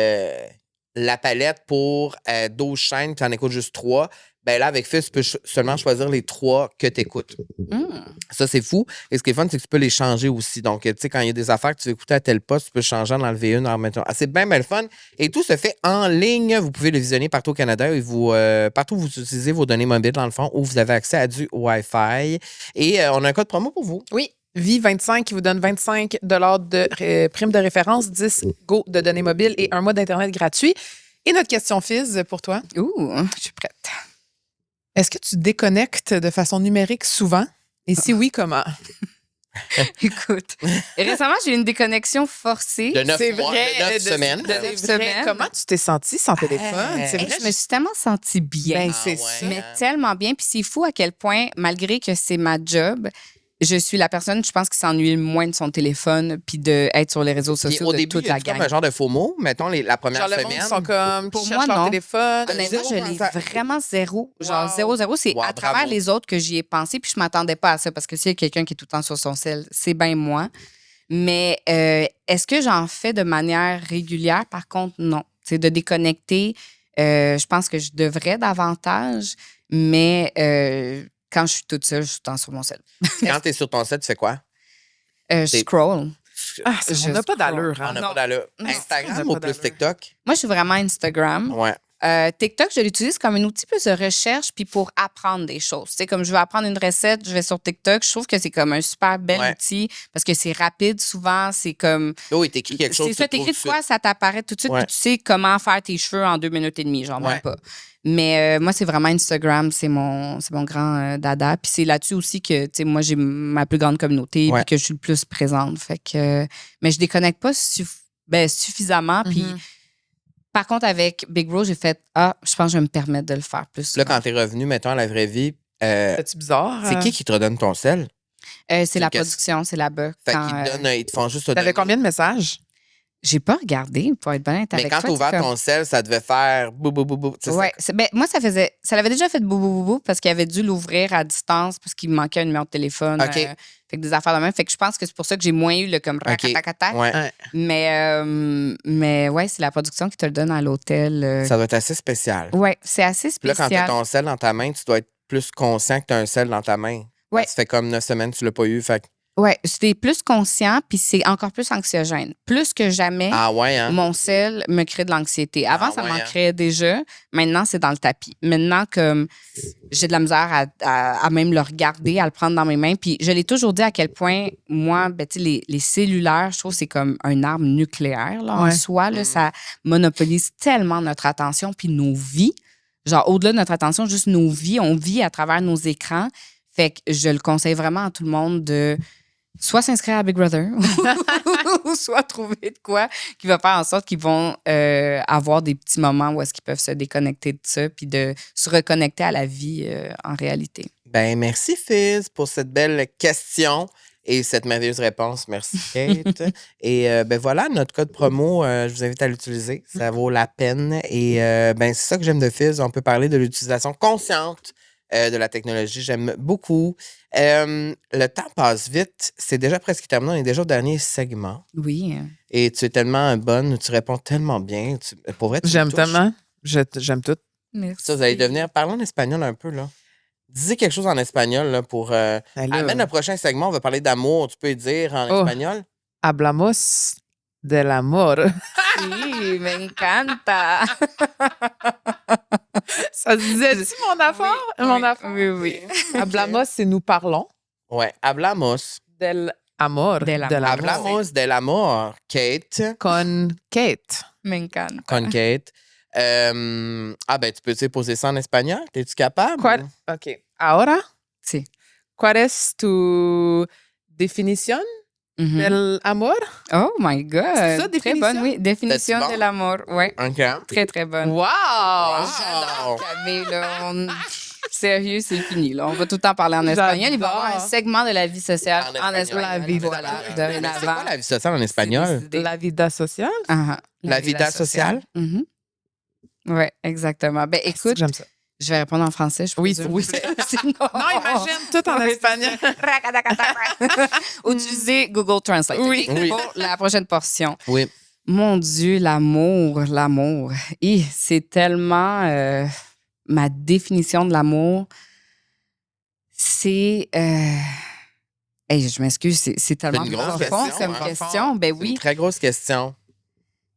la palette pour 12 chaînes, puis tu en écoutes juste 3. Ben là, avec Fizz, tu peux seulement choisir les 3 que tu écoutes. Ça, c'est fou. Et ce qui est fun, c'est que tu peux les changer aussi. Donc, tu sais, quand il y a des affaires que tu veux écouter à tel poste, tu peux changer, en enlever une, en remettre une. Ah, c'est bien, bien le fun. Et tout se fait en ligne. Vous pouvez le visionner partout au Canada et partout où vous utilisez vos données mobiles, dans le fond, où vous avez accès à du Wi-Fi. Et on a un code promo pour vous. Oui. Vie25 qui vous donne 25 de prime de référence, 10 go de données mobiles et un mois d'Internet gratuit. Et notre question Fizz pour toi. Ouh, je suis prête. Est-ce que tu déconnectes de façon numérique souvent? Et si oui, comment? Écoute, récemment, j'ai eu une déconnexion forcée. De 9 C'est mois, vrai, de 9 de- semaines. de- neuf vrai. semaines. Comment tu t'es sentie sans téléphone? Hey, C'est Hey, vrai, je me suis tellement sentie bien. Ben, c'est ouais, ça. Mais hein? tellement bien. Puis c'est fou à quel point, malgré que c'est ma job, je suis la personne, je pense, qui s'ennuie le moins de son téléphone puis d'être sur les réseaux Puis sociaux au de début, toute il y a la comme gang. un genre de faux mot. Mettons la première Genre, le monde semaine. sont comme, Pour qui moi, cherchent leur non. téléphone. Honnêtement, Zéro je l'ai pensée. vraiment zéro. Genre Wow. 0. C'est Wow, à travers bravo. les autres que j'y ai pensé, puis je m'attendais pas à ça parce que s'il y a quelqu'un qui est tout le temps sur son sel, c'est bien moi. Mais est-ce que j'en fais de manière régulière? Par contre, non. C'est de déconnecter. Je pense que je devrais davantage, mais quand je suis toute seule, je suis tout le temps sur mon sel. Quand tu es sur ton site, tu fais quoi? Je scroll. Ah, ça, Je on n'a pas scroll. d'allure. Hein? On n'a Non. pas d'allure. Non. On Instagram n'a ou pas plus d'allure. TikTok? Moi, je suis vraiment Instagram. Ouais. TikTok, je l'utilise comme un outil plus de recherche puis pour apprendre des choses. Tu sais, comme je veux apprendre une recette, je vais sur TikTok. Je trouve que c'est comme un super bel Ouais. outil parce que c'est rapide souvent. C'est comme. Oh, il t'écrit quelque chose. C'est ça, tu le t'écris trouves de quoi, ça t'apparaît tout de suite Ouais. puis tu sais comment faire tes cheveux en 2 minutes et demie, genre Ouais. même pas. Mais moi, c'est vraiment Instagram, c'est mon grand dada. Puis c'est là-dessus aussi que, tu sais, moi, j'ai ma plus grande communauté Ouais. puis que je suis le plus présente. Fait que, mais je déconnecte pas suffisamment. Puis Mhm. par contre, avec Big Bro, j'ai fait je pense que je vais me permettre de le faire plus. Là, souvent. quand t'es revenu, mettons, à la vraie vie, C'est-tu bizarre? c'est qui te redonne ton sel? C'est la une question. production, c'est là-bas. Fait Quand, ils te font juste te T'avais donner. combien de messages? j'ai pas regardé, pour être bien honnête Mais avec quand toi. t'as ouvert c'est comme- ton sel, ça devait faire bou bou bou bou. Tu sais, Ouais, moi, ça l'avait déjà fait bou bou bou bou parce qu'il avait dû l'ouvrir à distance parce qu'il me manquait un numéro de téléphone. OK. Fait que des affaires de même. Fait que je pense que c'est pour ça que j'ai moins eu le comme racatacata. Ouais. Mais ouais, c'est la production qui te le donne à l'hôtel. Ça doit être assez spécial. Ouais, c'est assez Puis là, quand spécial. t'as ton sel dans ta main, tu dois être plus conscient que t'as un sel dans ta main. Ouais. Ça fait comme 9 semaines que tu l'as pas eu. Fait que Ouais, c'est plus conscient, puis c'est encore plus anxiogène. Plus que jamais, Ah ouais, hein? mon sel me crée de l'anxiété. Avant, ça ouais, m'en hein? créait déjà. Maintenant, c'est dans le tapis. Maintenant, comme j'ai de la misère à même le regarder, à le prendre dans mes mains. Puis je l'ai toujours dit à quel point, moi, ben, tu sais, les cellulaires, je trouve que c'est comme une arme nucléaire là, en Ouais. soi. Là, ça monopolise tellement notre attention puis nos vies. Genre, au-delà de notre attention, juste nos vies. On vit à travers nos écrans. Fait que je le conseille vraiment à tout le monde de soit s'inscrire à Big Brother ou soit trouver de quoi qui va faire en sorte qu'ils vont avoir des petits moments où est-ce qu'ils peuvent se déconnecter de ça puis de se reconnecter à la vie en réalité. Ben, merci, Fizz, pour cette belle question et cette merveilleuse réponse. Merci, Kate. Et ben voilà, notre code promo, je vous invite à l'utiliser. Ça vaut la peine. Et ben, c'est ça que j'aime de Fizz. On peut parler de l'utilisation consciente de la technologie. J'aime beaucoup. Le temps passe vite. C'est déjà presque terminé. On est déjà au dernier segment. Oui. Et tu es tellement bonne. Tu réponds tellement bien. Pour vrai, tu me J'aime touches. tellement. J'aime tout. Merci. Ça, vous allez devenir... Parlons en espagnol un peu, là. Disez quelque chose en espagnol, là, pour... Amène le prochain segment. On va parler d'amour. Tu peux le dire en espagnol? Hablamos del amor. Oui, me encanta. Ça se disait-tu, mon affaire? Mon affaire? Oui. Hablamos, c'est nous parlons. Ouais. Hablamos. Del amor. Del amor. Hablamos del amor, Kate. Con Kate. Me encanta. Con Kate. Ben, tu peux-tu poser ça en espagnol? Es-tu capable? OK. Ahora, Sí. ¿cuál es tu definición Mhm. del amor? Oh my God. C'est ça, Très définition? bonne, oui. Définition C'est-tu bon? de l'amour. Oui. OK. Très, très bonne. Wow! J'adore Camille, là. Sérieux, c'est fini. Là. On va tout le temps parler en espagnol. Il va y avoir un J'adore. segment de la vie sociale En en espagnol. La vie voilà, C'est quoi dorénavant. la vie sociale en espagnol? C'est décidé. La vida social? Ah, La vida sociale? Oui, exactement. Ben, écoute, J'aime ça. je vais répondre en français. Je Oui, présume. oui. Sinon... Non, imagine tout en espagnol. Utiliser Google Translate. Oui. OK? Oui. Pour la prochaine portion. Oui. Mon Dieu, l'amour. C'est tellement ma définition de l'amour. C'est... je m'excuse, c'est tellement une grosse profond question, comme hein? question. Ben C'est une oui. très grosse question.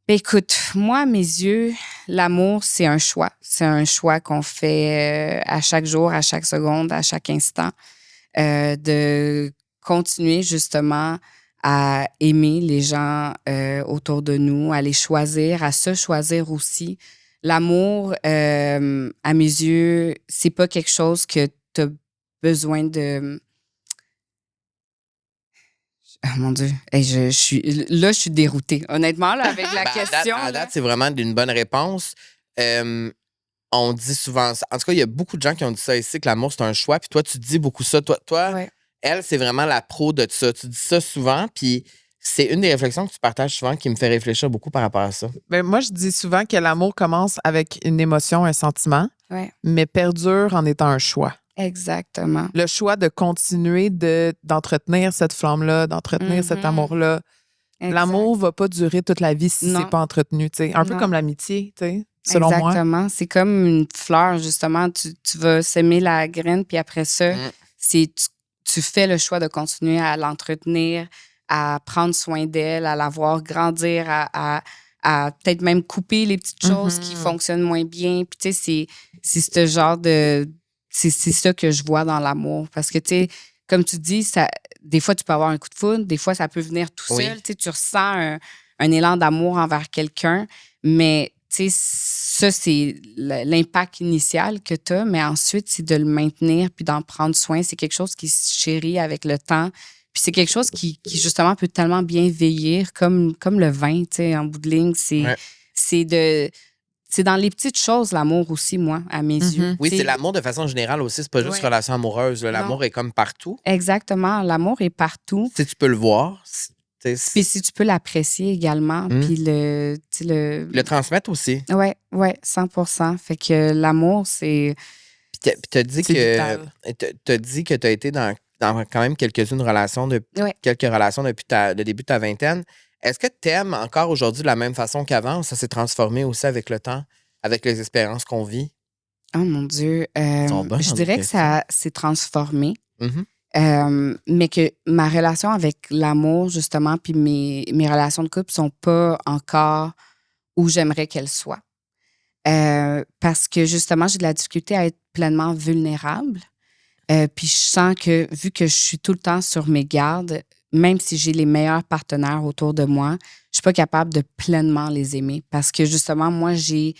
Ben écoute, moi, à mes yeux, l'amour, c'est un choix. C'est un choix qu'on fait à chaque jour, à chaque seconde, à chaque instant. De continuer justement à aimer les gens autour de nous, à les choisir, à se choisir aussi. L'amour, à mes yeux, c'est pas quelque chose que tu as besoin de... Oh mon Dieu. Je suis déroutée. Honnêtement, là, avec la Ben, question. à là. date, c'est vraiment d'une bonne réponse. On dit souvent ça. En tout cas, il y a beaucoup de gens qui ont dit ça ici, que l'amour, c'est un choix. Puis toi, tu dis beaucoup ça. Toi Ouais. elle, c'est vraiment la pro de ça. Tu dis ça souvent, puis c'est une des réflexions que tu partages souvent qui me fait réfléchir beaucoup par rapport à ça. Ben, moi, je dis souvent que l'amour commence avec une émotion, un sentiment, Ouais. mais perdure en étant un choix. Exactement. Le choix de continuer d'entretenir cette flamme-là, d'entretenir cet amour-là. Exact. L'amour ne va pas durer toute la vie si Non. c'est pas entretenu. T'sais. Un peu Non. comme l'amitié, selon moi. Exactement. C'est comme une fleur, justement. Tu vas s'aimer la graine, puis après ça, tu fais le choix de continuer à l'entretenir, à prendre soin d'elle, à la voir grandir, à peut-être même couper les petites choses qui fonctionnent moins bien. Puis, tu sais, c'est ce genre de... C'est ça que je vois dans l'amour. Parce que, tu sais, comme tu dis, ça, des fois, tu peux avoir un coup de foudre, des fois, ça peut venir tout Oui. seul. Tu sais, tu ressens un élan d'amour envers quelqu'un, mais, tu sais, ça, c'est l'impact initial que tu as, mais ensuite, c'est de le maintenir puis d'en prendre soin. C'est quelque chose qui se chérit avec le temps. Puis c'est quelque chose qui justement, peut tellement bien vieillir, comme le vin, tu sais, en bout de ligne. C'est dans les petites choses, l'amour aussi, moi, à mes yeux. Oui, T'sais, c'est l'amour de façon générale aussi. C'est pas juste Ouais. relation amoureuse. Là. L'amour est comme partout. Exactement. L'amour est partout. Si tu peux le voir. Puis si tu peux l'apprécier également, puis le transmettre aussi. Ouais, 100%. Fait que l'amour, c'est... Puis t'as dit C'est vital. t'as dit que t'as été dans quand même quelques relations depuis le début de ta vingtaine. Est-ce que t'aimes encore aujourd'hui de la même façon qu'avant ou ça s'est transformé aussi avec le temps, avec les expériences qu'on vit? Oh mon Dieu. sont bonnes, Je les dirais que questions. ça s'est transformé. Mhm. Mais que ma relation avec l'amour, justement, puis mes relations de couple sont pas encore où j'aimerais qu'elles soient. Parce que, justement, j'ai de la difficulté à être pleinement vulnérable. Puis je sens que, vu que je suis tout le temps sur mes gardes, même si j'ai les meilleurs partenaires autour de moi, je suis pas capable de pleinement les aimer. Parce que, justement, moi, j'ai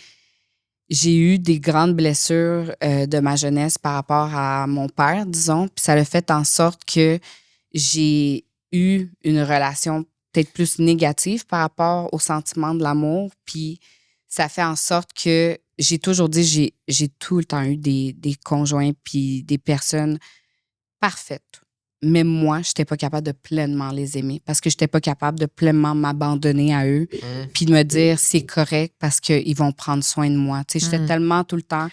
eu des grandes blessures de ma jeunesse par rapport à mon père, disons. Puis ça a fait en sorte que j'ai eu une relation peut-être plus négative par rapport au sentiment de l'amour. Puis ça fait en sorte que j'ai toujours dit, j'ai tout le temps eu des conjoints puis des personnes parfaites. Mais moi, je n'étais pas capable de pleinement les aimer parce que je n'étais pas capable de pleinement m'abandonner à eux puis de me dire c'est correct parce qu'ils vont prendre soin de moi. Tu sais, j'étais tellement tout le temps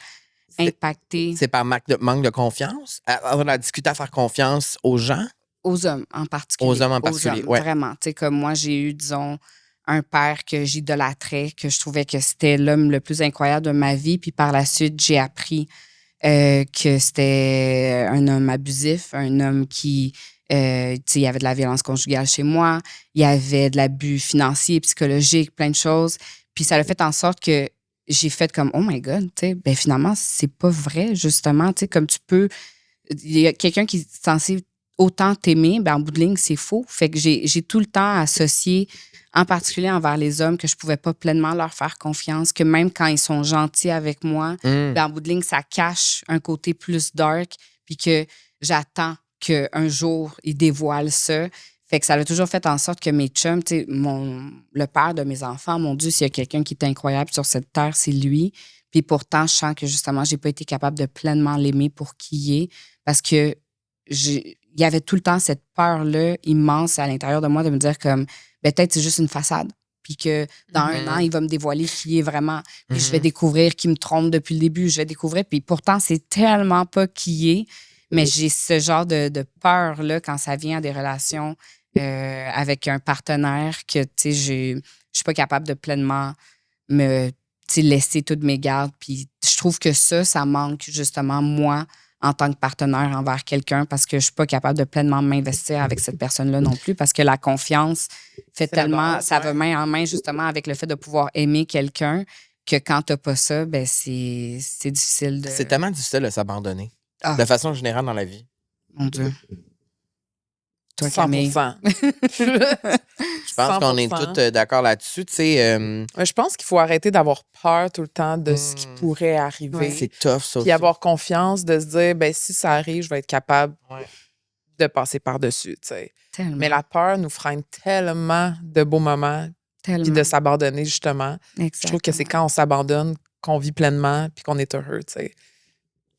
impactée. C'est par manque de confiance? On a discuté à faire confiance aux gens? Aux hommes en particulier. Aux hommes en particulier, ouais. Vraiment. Tu sais, comme moi, j'ai eu, disons, un père que j'idolâtrais, que je trouvais que c'était l'homme le plus incroyable de ma vie. Puis par la suite, j'ai appris que c'était un homme abusif, un homme qui, tu sais, il y avait de la violence conjugale chez moi, il y avait de l'abus financier, psychologique, plein de choses. Puis ça a fait en sorte que j'ai fait comme, oh my God, tu sais, ben finalement, c'est pas vrai, justement, tu sais, comme tu peux, il y a quelqu'un qui est censé autant t'aimer, ben en bout de ligne, c'est faux. Fait que j'ai tout le temps associé, en particulier envers les hommes, que je pouvais pas pleinement leur faire confiance, que même quand ils sont gentils avec moi, ben en bout de ligne, ça cache un côté plus dark, puis que j'attends qu'un jour, ils dévoilent ça. Fait que ça a toujours fait en sorte que mes chums, tu sais, le père de mes enfants, mon Dieu, s'il y a quelqu'un qui est incroyable sur cette terre, c'est lui. Puis pourtant, je sens que justement, j'ai pas été capable de pleinement l'aimer pour qui il est, parce que il y avait tout le temps cette peur-là immense à l'intérieur de moi de me dire comme, ben, peut-être c'est juste une façade. Puis que dans un an, il va me dévoiler qui est vraiment. Puis je vais découvrir qu'il me trompe depuis le début. Je vais découvrir. Puis pourtant, c'est tellement pas qui est. Mais j'ai ce genre de peur-là quand ça vient à des relations avec un partenaire que, tu sais, je suis pas capable de pleinement me laisser toutes mes gardes. Puis je trouve que ça manque justement, moi, en tant que partenaire envers quelqu'un parce que je suis pas capable de pleinement m'investir avec cette personne-là non plus parce que la confiance fait tellement... ça va main en main justement avec le fait de pouvoir aimer quelqu'un que quand t'as pas ça, ben c'est difficile de... C'est tellement difficile de s'abandonner. Ah. De façon générale dans la vie. Mon Dieu. Toi, 100%. Camille. Je pense qu'on est 100%. tous d'accord là-dessus. Tu sais, Je pense qu'il faut arrêter d'avoir peur tout le temps de ce qui pourrait arriver. c'est tough, ça aussi. Puis avoir confiance de se dire, ben si ça arrive, je vais être capable Ouais. de passer par-dessus. Tu sais. Tellement. Mais la peur nous freine tellement de beaux moments puis de s'abandonner, justement. Je trouve que c'est quand on s'abandonne qu'on vit pleinement puis qu'on est heureux. Tu sais.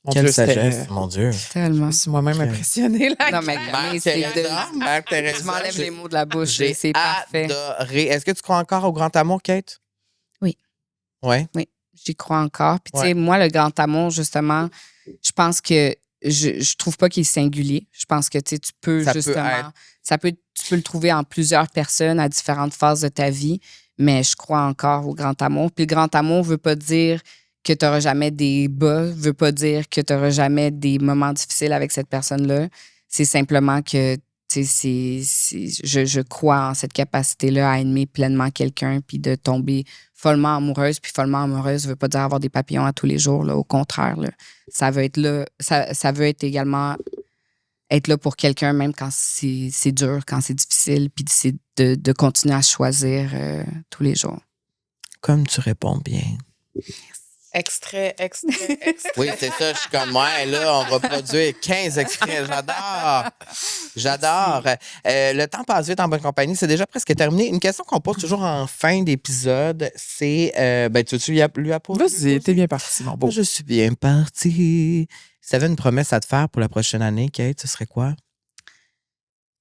Mon Quelle Dieu, sagesse, mon Dieu. Je Tellement. me suis moi-même impressionnée. Là. Non, mais Camille, c'est de... Mère Teresa, Tu m'enlèves les mots de la bouche. J'ai C'est parfait. adoré. Est-ce que tu crois encore au grand amour, Kate? Oui. Ouais. Oui, j'y crois encore. Puis, tu sais, moi, le grand amour, justement, je pense que je trouve pas qu'il est singulier. Je pense que, tu sais, tu peux Ça justement... peut être. Tu peux le trouver en plusieurs personnes à différentes phases de ta vie, mais je crois encore au grand amour. Puis le grand amour veut pas dire que tu n'auras jamais des bas, veut pas dire que tu n'auras jamais des moments difficiles avec cette personne-là. C'est simplement que je crois en cette capacité-là à aimer pleinement quelqu'un puis de tomber follement amoureuse. Puis follement amoureuse ne veut pas dire avoir des papillons à tous les jours. Là. Au contraire, là, ça veut être là. Ça veut être également être là pour quelqu'un, même quand c'est dur, quand c'est difficile, puis c'est de continuer à choisir tous les jours. Comme tu réponds bien. Extrait. Oui, c'est ça. Je suis comme moi. Là, on va produire 15 extraits. J'adore. Le temps passe vite en bonne compagnie. C'est déjà presque terminé. Une question qu'on pose toujours en fin d'épisode, c'est... tu veux-tu lui apposer? Vas-y, t'es bien parti, mon beau. Je suis bien parti. Si tu avais une promesse à te faire pour la prochaine année, Kate, ce serait quoi?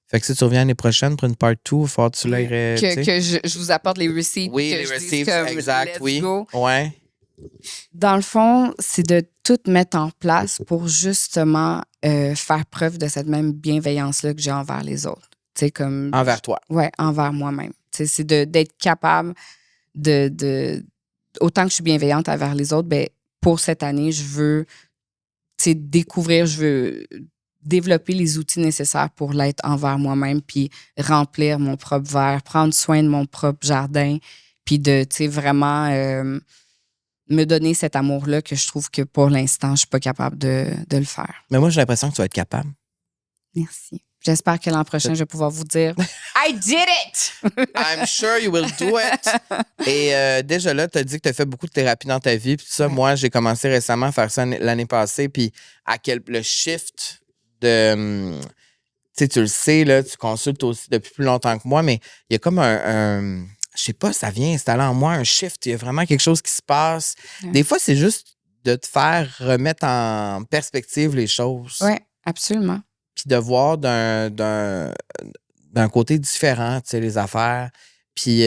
Fait que si tu reviens l'année prochaine pour une part 2, il va falloir que tu l'ailles... Que je vous apporte les receipts. Oui, que les je dise receipts, comme, exact, let's oui. go. Ouais. Dans le fond, c'est de tout mettre en place pour justement faire preuve de cette même bienveillance-là que j'ai envers les autres. Tu sais, comme... Envers toi. Oui, envers moi-même. Tu sais, c'est d'être capable autant que je suis bienveillante envers les autres, ben pour cette année, je veux découvrir, je veux développer les outils nécessaires pour l'être envers moi-même, puis remplir mon propre verre, prendre soin de mon propre jardin, puis de, tu sais, vraiment me donner cet amour-là que je trouve que pour l'instant, je suis pas capable de le faire. Mais moi, j'ai l'impression que tu vas être capable. Merci. J'espère que l'an prochain, je vais pouvoir vous dire I did it! I'm sure you will do it. Et déjà là, tu as dit que tu as fait beaucoup de thérapie dans ta vie. Puis tout ça, moi, j'ai commencé récemment à faire ça l'année passée. Puis le shift de... Tu sais, tu le sais, là, tu consultes aussi depuis plus longtemps que moi, mais il y a comme je sais pas, ça vient installer en moi un shift. Il y a vraiment quelque chose qui se passe. Des fois, c'est juste de te faire remettre en perspective les choses. Oui, absolument. Puis de voir d'un côté différent, tu sais, les affaires. Puis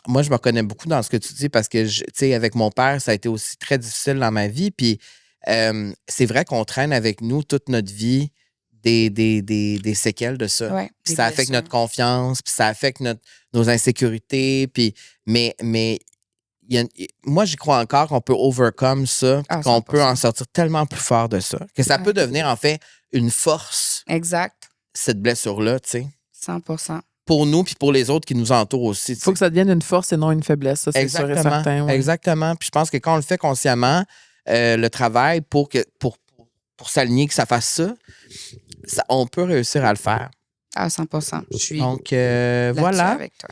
moi, je me reconnais beaucoup dans ce que tu dis parce que, tu sais, avec mon père, ça a été aussi très difficile dans ma vie. Puis c'est vrai qu'on traîne avec nous toute notre vie des séquelles de ça. Ouais, puis ça affecte notre confiance, puis ça affecte nos insécurités. Puis, mais moi, j'y crois encore qu'on peut overcome ça, qu'on peut en sortir tellement plus fort de ça, que ça peut devenir, en fait, une force. Exact. Cette blessure-là, tu sais. 100%. Pour nous, puis pour les autres qui nous entourent aussi. Il faut que ça devienne une force et non une faiblesse, ça, c'est sûr et certain. Ouais. Exactement. Puis je pense que quand on le fait consciemment, le travail pour s'aligner, que ça fasse ça, on peut réussir à le faire. À 100%. Je suis Donc, voilà. avec toi.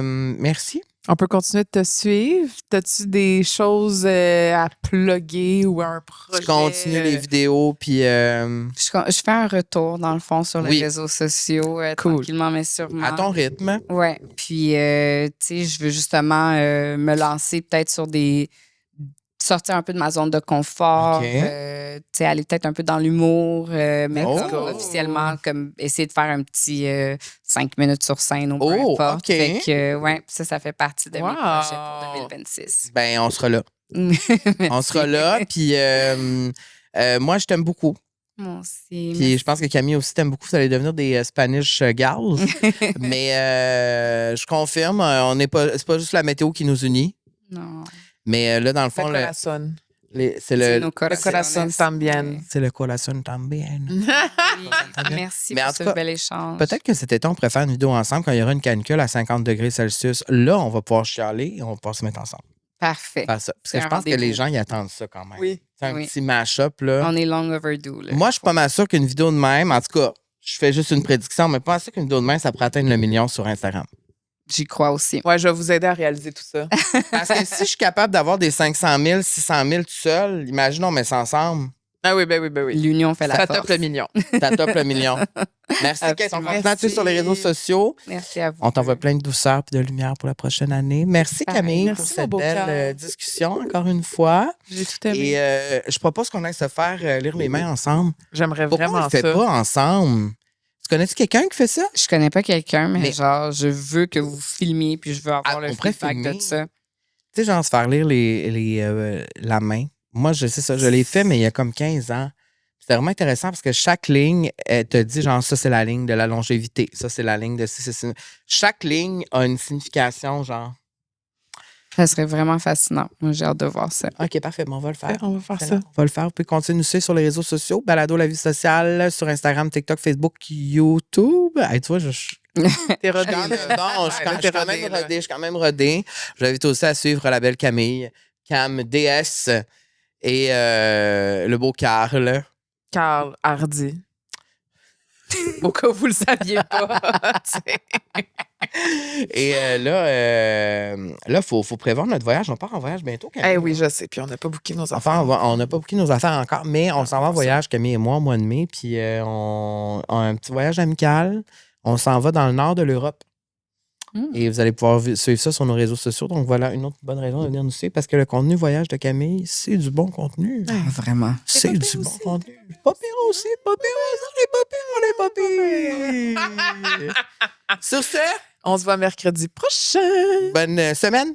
Merci. On peut continuer de te suivre. As-tu des choses à plugger ou un projet? Je continue les vidéos, puis... Je fais un retour, dans le fond, sur les réseaux sociaux, tranquillement, mais sûrement. À ton rythme. Oui. Puis, tu sais, je veux justement me lancer peut-être sur sortir un peu de ma zone de confort, tu sais, aller peut-être un peu dans l'humour, mais officiellement, comme essayer de faire un petit 5 minutes sur scène ou peu importe. Fait que, ouais, ça fait partie de mes projets pour 2026. Ben, on sera là. On sera là, puis moi, je t'aime beaucoup. Moi aussi. Puis je pense que Camille aussi t'aime beaucoup. Vous allez devenir des Spanish gals. Mais je confirme, c'est pas juste la météo qui nous unit. Non. Mais là, dans le fond, c'est le corazón también. C'est le corazón también. Merci pour ce bel échange. Peut-être que cet été, on pourrait faire une vidéo ensemble quand il y aura une canicule à 50 degrés Celsius. Là, on va pouvoir chialer et on va pouvoir se mettre ensemble. Parfait. Faire ça. Parce que je pense que les gens, ils attendent ça quand même. Oui. C'est un petit mash-up, là. On est long overdue, là. Moi, je suis pas mal sûr qu'une vidéo de même, en tout cas, je fais juste une prédiction, mais pas sûr qu'une vidéo de même, ça pourrait atteindre le million sur Instagram. J'y crois aussi. Ouais, je vais vous aider à réaliser tout ça. Parce que si je suis capable d'avoir des 500 000, 600 000 tout seul, imaginons, on met ça ensemble. Ah oui, ben oui. L'union fait la force. Ça top le million. Ça top le million. Merci, Kate. On continue sur les réseaux sociaux. Merci à vous. On t'envoie plein de douceur et de lumière pour la prochaine année. Merci, Camille, pour cette belle discussion, encore une fois. J'ai tout aimé. Et je propose qu'on aille se faire lire les mains ensemble. J'aimerais Pourquoi vraiment on le fait pas ensemble? Tu connais-tu quelqu'un qui fait ça? Je connais pas quelqu'un, mais genre, je veux que vous filmiez puis je veux avoir le feedback de ça. Tu sais, genre, se faire lire la main. Moi, je sais ça, je l'ai fait, mais il y a comme 15 ans. C'était vraiment intéressant parce que chaque ligne, elle te dit, genre, ça, c'est la ligne de la longévité. Ça, c'est la ligne de... Chaque ligne a une signification, genre. Ça serait vraiment fascinant. Moi, j'ai hâte de voir ça. OK, parfait. Bon, on va le faire. On va faire ça. On va le faire. Vous pouvez continuer de nous suivre sur les réseaux sociaux. Balado La Vie Sociale sur Instagram, TikTok, Facebook, YouTube. Hey, tu vois, T'es rodé. Non, je suis quand même rodé. Je vous invite aussi à suivre la belle Camille, Cam DS et le beau Carl. Carl Hardy. Au cas où vous le saviez pas. Et là, faut prévoir notre voyage. On part en voyage bientôt, Camille. Oui, je sais. Puis on n'a pas booké nos affaires. Enfin, on n'a pas booké nos affaires encore, mais on s'en va en voyage, Camille et moi, au mois de mai. Puis on a un petit voyage amical. On s'en va dans le nord de l'Europe. Et vous allez pouvoir suivre ça sur nos réseaux sociaux. Donc voilà, une autre bonne raison de venir nous suivre parce que le contenu voyage de Camille, c'est du bon contenu. Vraiment. C'est du bon contenu. Pas pire aussi, pas pire, on est pas pire. Sur ce, on se voit mercredi prochain. bonne semaine.